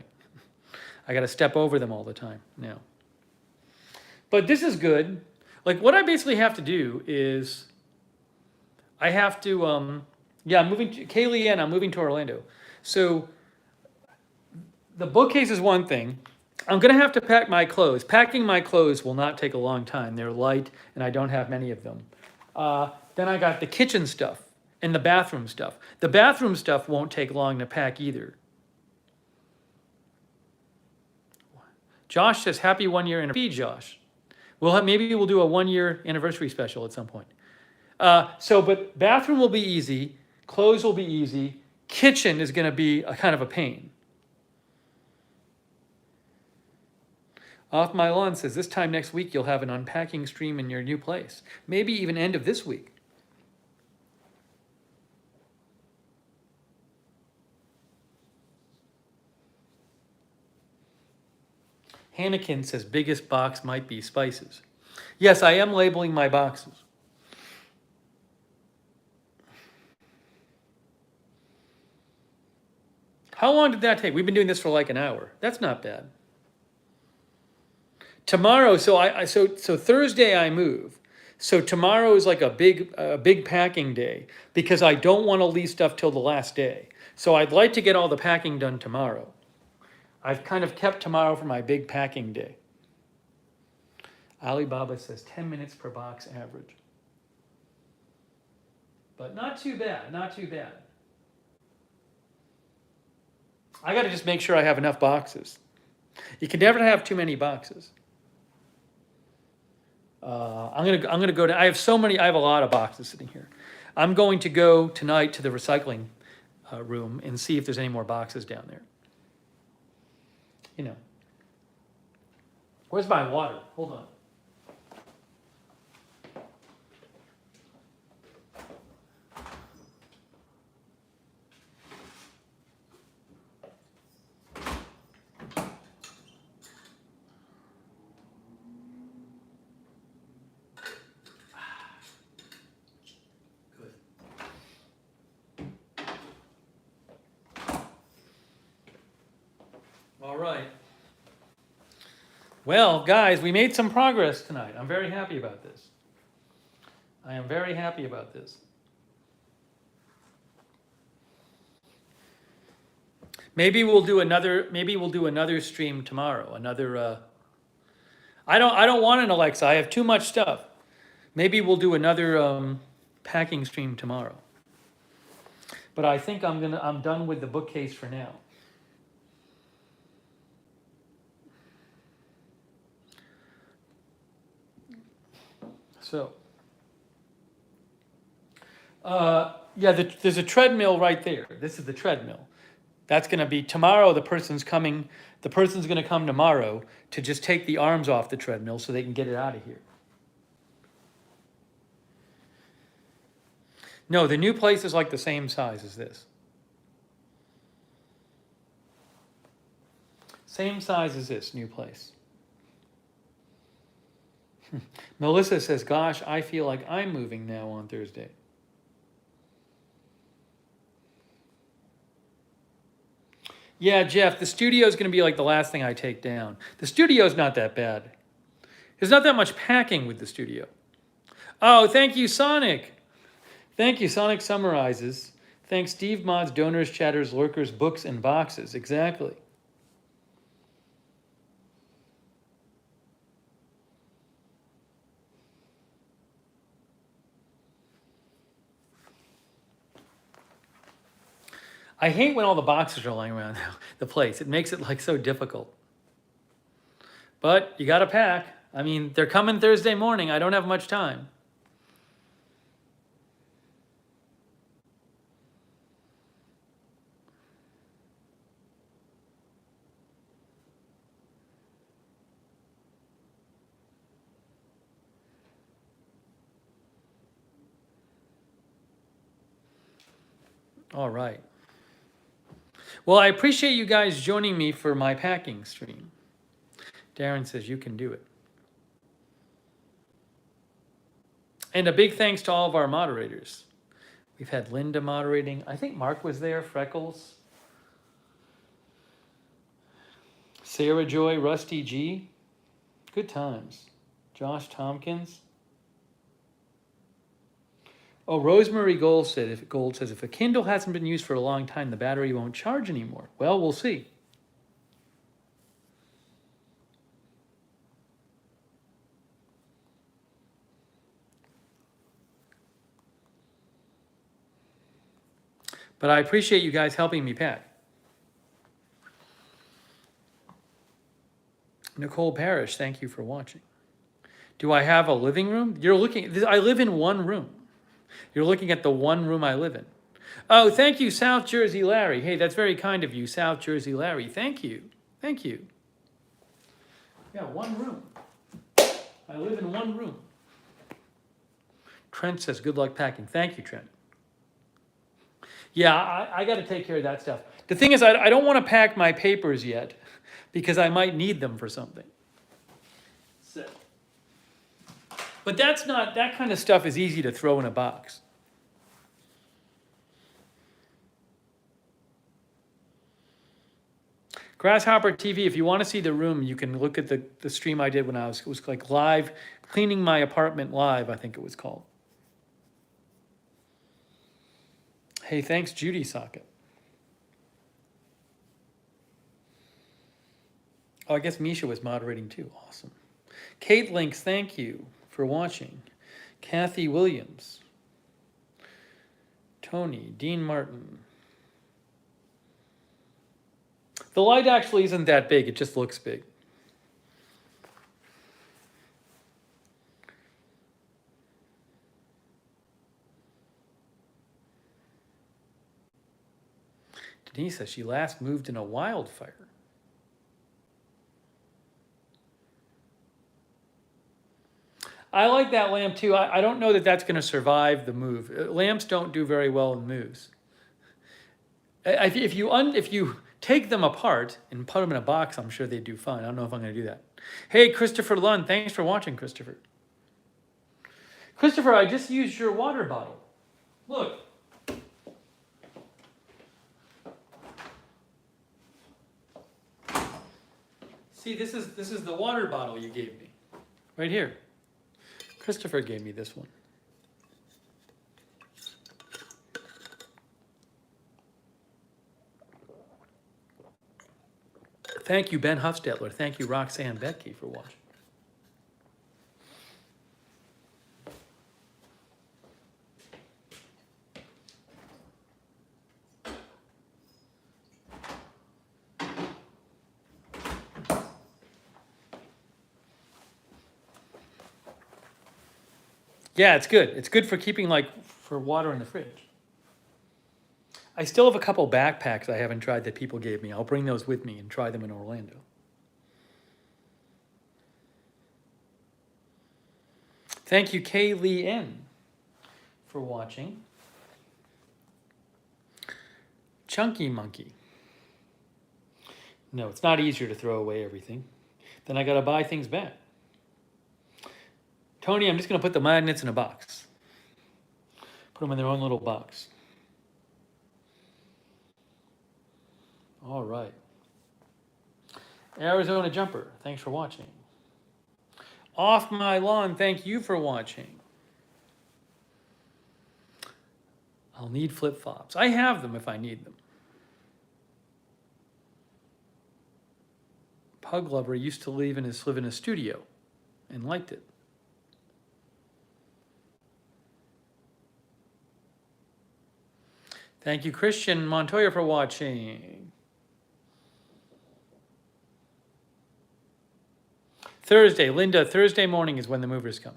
S1: I got to step over them all the time now. But this is good. Like what I basically have to do is I have to, I'm moving to, Kaylee and I'm moving to Orlando. So the bookcase is one thing. I'm going to have to pack my clothes. Packing my clothes will not take a long time. They're light and I don't have many of them. Then I got the kitchen stuff and the bathroom stuff. The bathroom stuff won't take long to pack either. Josh says, happy 1 year anniversary, Josh. Maybe we'll do a 1 year anniversary special at some point. But bathroom will be easy. Clothes will be easy. Kitchen is going to be a kind of a pain. Off My Lawn says, this time next week, you'll have an unpacking stream in your new place. Maybe even end of this week. Hannikin says, biggest box might be spices. Yes, I am labeling my boxes. How long did that take? We've been doing this for like an hour. That's not bad. Tomorrow, so Thursday I move. So tomorrow is like a big packing day because I don't want to leave stuff till the last day. So I'd like to get all the packing done tomorrow. I've kind of kept tomorrow for my big packing day. Alibaba says 10 minutes per box average. But not too bad, not too bad. I got to just make sure I have enough boxes. You can never have too many boxes. I'm gonna go to. I have so many. I have a lot of boxes sitting here. I'm going to go tonight to the recycling room and see if there's any more boxes down there. You know. Where's my water? Hold on. All right. Well, guys, we made some progress tonight. I'm very happy about this. I am very happy about this. Maybe we'll do another stream tomorrow. I don't want an Alexa. I have too much stuff. Maybe we'll do another packing stream tomorrow. But I think I'm done with the bookcase for now. So, yeah, there's a treadmill right there. This is the treadmill. That's going to be tomorrow. The person's going to come tomorrow to just take the arms off the treadmill so they can get it out of here. No, the new place is like the same size as this. Same size as this new place. Melissa says, gosh, I feel like I'm moving now on Thursday. Yeah, Jeff, the studio is going to be like the last thing I take down. The studio's not that bad. There's not that much packing with the studio. Oh, thank you, Sonic. Thank you, Sonic summarizes. Thanks, Steve Mods, Donors, Chatters, Lurkers, Books, and Boxes. Exactly. I hate when all the boxes are lying around the place. It makes it like so difficult. But you got to pack. I mean, they're coming Thursday morning. I don't have much time. All right. Well, I appreciate you guys joining me for my packing stream. Darren says you can do it. And a big thanks to all of our moderators. We've had Linda moderating. I think Mark was there, Freckles. Sarah Joy, Rusty G. Good times. Josh Tompkins. Oh, Rosemary Gold says, if a Kindle hasn't been used for a long time, the battery won't charge anymore. Well, we'll see. But I appreciate you guys helping me pack. Nicole Parrish, thank you for watching. Do I have a living room? I live in one room. You're looking at the one room I live in. Oh, thank you, South Jersey Larry. Hey, that's very kind of you, South Jersey Larry. Thank you. Thank you. Yeah, one room. I live in one room. Trent says, good luck packing. Thank you, Trent. Yeah, I got to take care of that stuff. The thing is, I don't want to pack my papers yet because I might need them for something. So. But that kind of stuff is easy to throw in a box. Grasshopper TV, if you want to see the room, you can look at the stream I did when it was like live, cleaning my apartment live, I think it was called. Hey, thanks, Judy Socket. Oh, I guess Misha was moderating too. Awesome. Kate Links, thank you for watching. Kathy Williams. Tony, Dean Martin. The light actually isn't that big, it just looks big. Denise says she last moved in a wildfire. I like that lamp too. I don't know that that's going to survive the move. Lamps don't do very well in moves. If you take them apart and put them in a box, I'm sure they do fine. I don't know if I'm going to do that. Hey, Christopher Lund, thanks for watching, Christopher. Christopher, I just used your water bottle. Look. See, this is the water bottle you gave me, right here. Christopher gave me this one. Thank you, Ben Huffstetler. Thank you, Roxanne Becky, for watching. Yeah, it's good. It's good for keeping, for water in the fridge. I still have a couple backpacks I haven't tried that people gave me. I'll bring those with me and try them in Orlando. Thank you, Kay Lee N, for watching. Chunky Monkey. No, it's not easier to throw away everything. Then I got to buy things back. Tony, I'm just going to put the magnets in a box. Put them in their own little box. All right. Arizona Jumper, thanks for watching. Off My Lawn, thank you for watching. I'll need flip-flops. I have them if I need them. Pug Lover used to live in a studio and liked it. Thank you, Christian Montoya, for watching. Thursday, Linda, Thursday morning is when the movers come.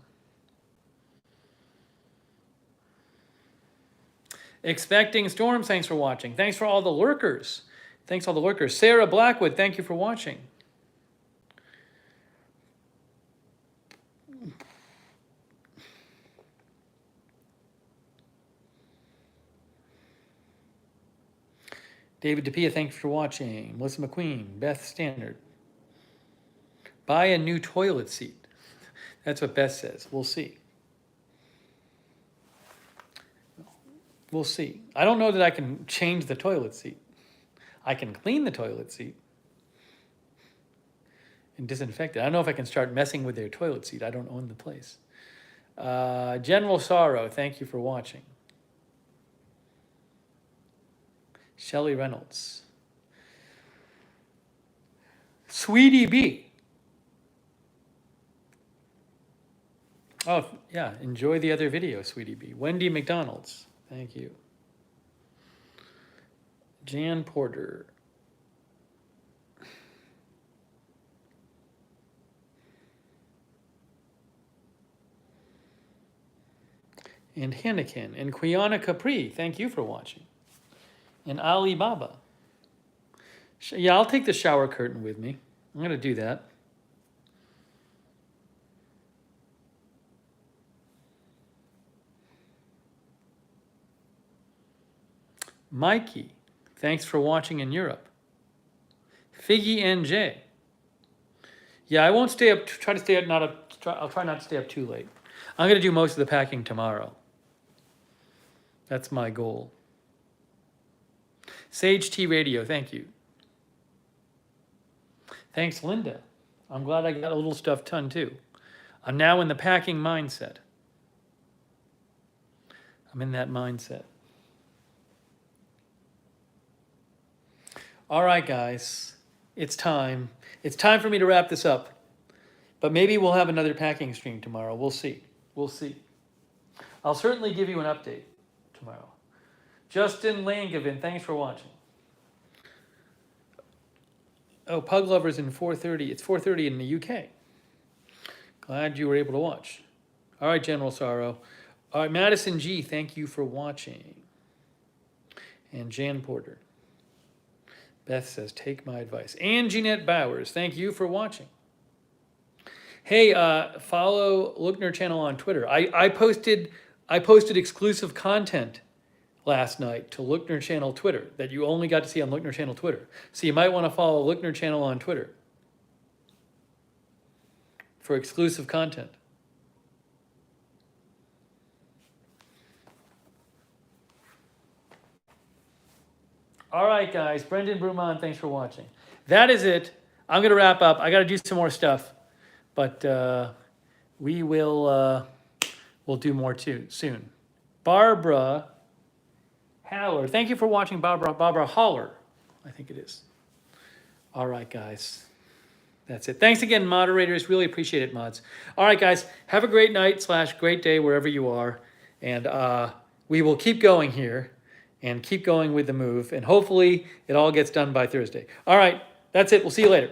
S1: Expecting Storms, thanks for watching. Thanks for all the lurkers. Thanks all the lurkers. Sarah Blackwood, thank you for watching. David DePia, thanks for watching. Melissa McQueen, Beth Standard. Buy a new toilet seat. That's what Beth says. We'll see. We'll see. I don't know that I can change the toilet seat. I can clean the toilet seat and disinfect it. I don't know if I can start messing with their toilet seat. I don't own the place. General Sorrow, thank you for watching. Shelley Reynolds. Sweetie B. Oh, yeah, enjoy the other video, Sweetie B. Wendy McDonald's, thank you. Jan Porter. And Hannikin. And Quiana Capri, thank you for watching. And Alibaba. Yeah, I'll take the shower curtain with me. I'm going to do that. Mikey, thanks for watching in Europe. Figgy NJ. Yeah, I won't stay up. I'll try not to stay up too late. I'm going to do most of the packing tomorrow. That's my goal. Sage T Radio, thank you. Thanks, Linda. I'm glad I got a little stuff done too. I'm now in the packing mindset. I'm in that mindset. All right, guys. It's time. It's time for me to wrap this up. But maybe we'll have another packing stream tomorrow. We'll see. We'll see. I'll certainly give you an update tomorrow. Justin Langevin, thanks for watching. Oh, Pug Lovers in 4:30. It's 4:30 in the UK. Glad you were able to watch. All right, General Sorrow. All right, Madison G, thank you for watching. And Jan Porter. Beth says, take my advice. And Jeanette Bowers, thank you for watching. Hey, follow Lookner channel on Twitter. I posted exclusive content last night to Lookner channel Twitter that you only got to see on Lookner channel Twitter. So you might want to follow Lookner channel on Twitter for exclusive content. All right, guys. Brendan Bruman, thanks for watching. That is it. I'm going to wrap up. I got to do some more stuff, but we will we'll do more too soon. Barbara Haller, thank you for watching. Barbara Haller, I think it is. All right, guys. That's it. Thanks again, moderators. Really appreciate it, mods. All right, guys. Have a great night / great day wherever you are, and we will keep going here. And keep going with the move. And hopefully it all gets done by Thursday. All right, that's it. We'll see you later.